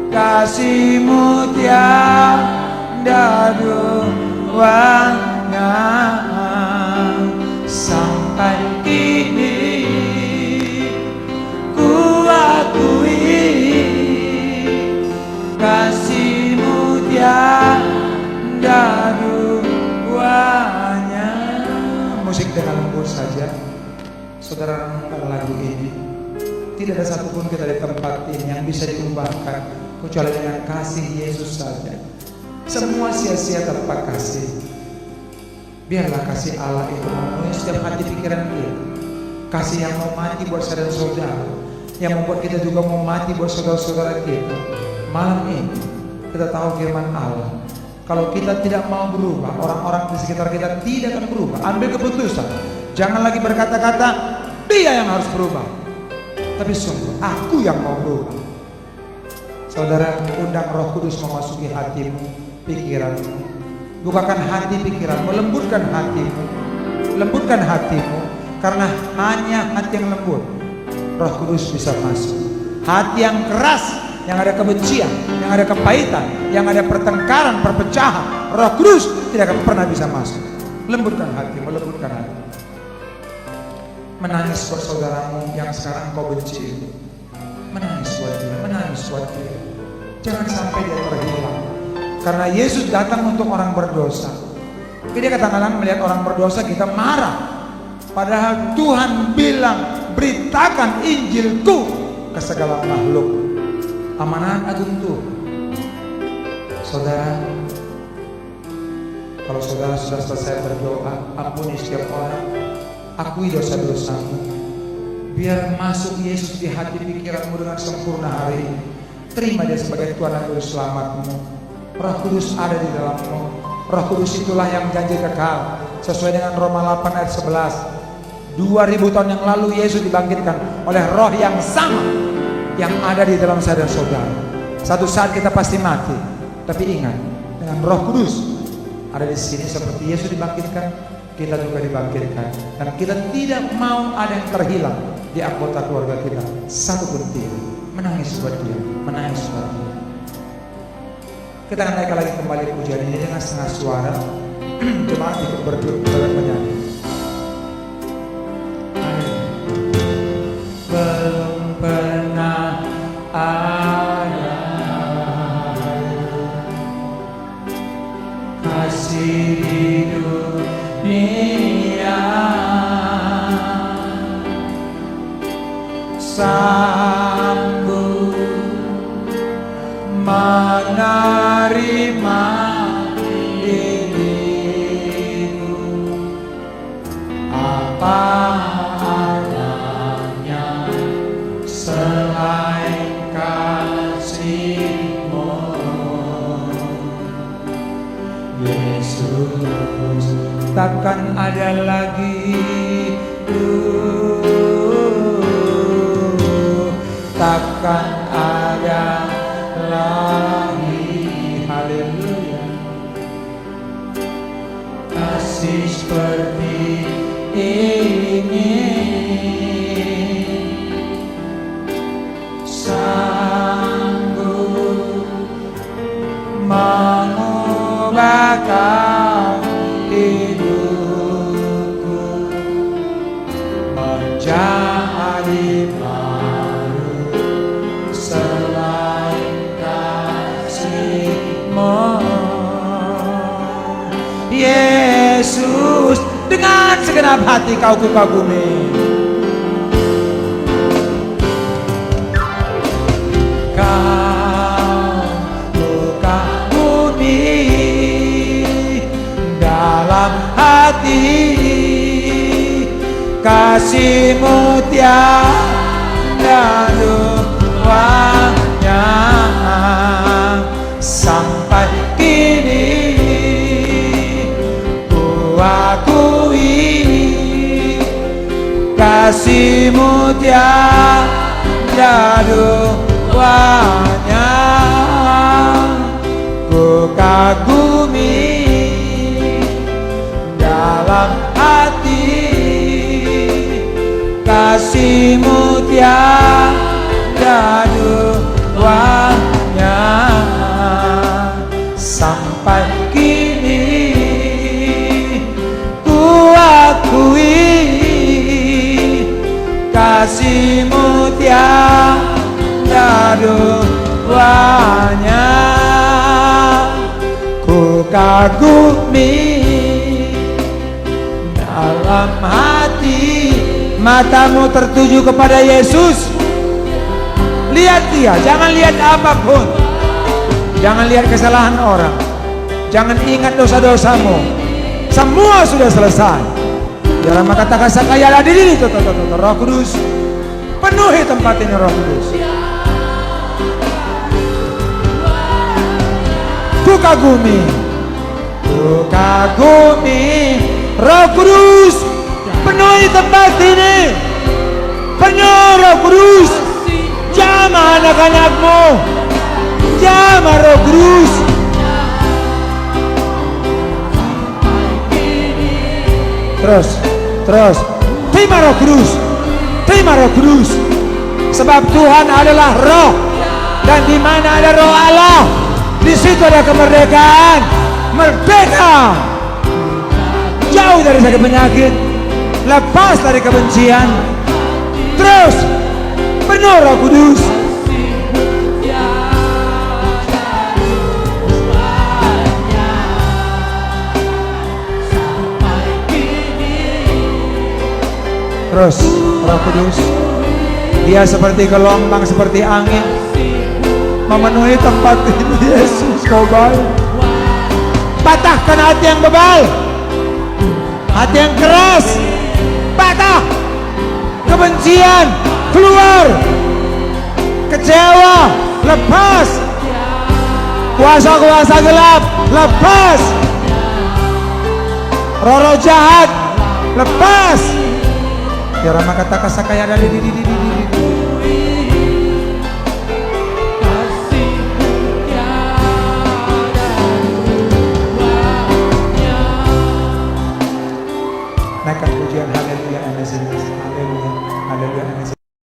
kasih-Mu tiada duanya, sampai kini ku akui kasih-Mu tiada duanya. Musik dengan lembut saja. Saudara renungkan lagu ini. Tidak ada satupun kita di tempat ini yang bisa diubahkan kecuali dengan kasih Yesus saja. Semua sia-sia tanpa kasih. Biarlah kasih Allah itu memenuhi setiap hati pikiran kita. Kasih yang mau mati buat saudara-saudara, yang membuat kita juga mau mati buat saudara-saudara kita. Malam ini kita tahu firman Allah. Kalau kita tidak mau berubah, orang-orang di sekitar kita tidak akan berubah. Ambil keputusan. Jangan lagi berkata-kata dia yang harus berubah, tapi sungguh aku yang mau berubah. Saudara, undang Roh Kudus memasuki hatimu, pikiranmu. Bukakan hati pikiranmu, lembutkan hatimu. Lembutkan hatimu, karena hanya hati yang lembut Roh Kudus bisa masuk. Hati yang keras, yang ada kebencian, yang ada kepahitan, yang ada pertengkaran, perpecahan, Roh Kudus tidak akan pernah bisa masuk. Lembutkan hatimu, lembutkan hati. Menangis buat saudaramu yang sekarang kau benci itu. Menangis buat dia, menangis buat dia. Jangan sampai dia terhilang. Karena Yesus datang untuk orang berdosa. Dia kadang-kadang melihat orang berdosa kita marah. Padahal Tuhan bilang, beritakan Injilku ke segala makhluk. Amanat agung Tuhan. Saudara, kalau saudara sudah selesai berdoa, ampuni setiap orang. Akui dosa-dosamu. Biar masuk Yesus di hati pikiranmu dengan sempurna hari ini. Terima dia sebagai Tuhan dan Juru Selamatmu. Roh Kudus ada di dalammu. Roh Kudus itulah yang janji kekal. Sesuai dengan Roma 8 ayat 11. 2000 tahun yang lalu Yesus dibangkitkan oleh roh yang sama yang ada di dalam saya dan saudara. Satu saat kita pasti mati. Tapi ingat, dengan Roh Kudus ada di sini seperti Yesus dibangkitkan, kita juga dibangkitkan. Dan kita tidak mau ada yang terhilang di anggota keluarga kita. Satu pun tidak. Menangis buat dia, menangis buat dia. Kita akan naikkan lagi kembali pujian ini dengan setengah suara. Jemaat ikut berdoa menyanyi. Belum pernah ada kasih hidup dia sanggup menerima diriku apa adanya selain kasih-Mu Yesus. Takkan ada lagi takkan ada lagi, haleluya, kasih seperti ini. Sanggup mengubahkan hidupku menjadi baru selain kasih-Mu Yesus. Dengan segenap hati kau kukagumi. kasih-Mu tiada duanya. Sampai kini ku akui kasih-Mu tiada duanya. Ku kagumi dalam hati kasih-Mu tiada duanya. Sampai kini ku akui kasih-Mu tiada duanya. Ku kagumi dalam hati. Matamu tertuju kepada Yesus. Lihat Dia, jangan lihat apapun. Jangan lihat kesalahan orang. Jangan ingat dosa-dosamu. Semua sudah selesai. Dalam kata sakaya diri itu Roh Kudus. Penuhi tempat ini Roh Kudus. Ku kagumi Roh Kudus. Penuhi tempat ini. Penuh Roh Kudus. Jamah anak-anak-Mu. Jamah Roh Kudus. Terus terima Roh Kudus. Terima Roh Kudus. Sebab Tuhan adalah Roh. Dan di mana ada Roh Allah, di situ ada kemerdekaan. Merdeka. Jauh dari sakit penyakit. Lepas dari kebencian. Terus penuh Roh Kudus. Terus Roh Kudus, Dia seperti gelombang, seperti angin, memenuhi tempat ini. Yesus, Kau baik. Patahkan hati yang bebal, hati yang keras, patah. Kebencian keluar, kecewa lepas, kuasa-kuasa gelap lepas, roh-roh jahat lepas. Ya Rama kata kasakaya dari naikkan pujian haleluya, haleluya, haleluya.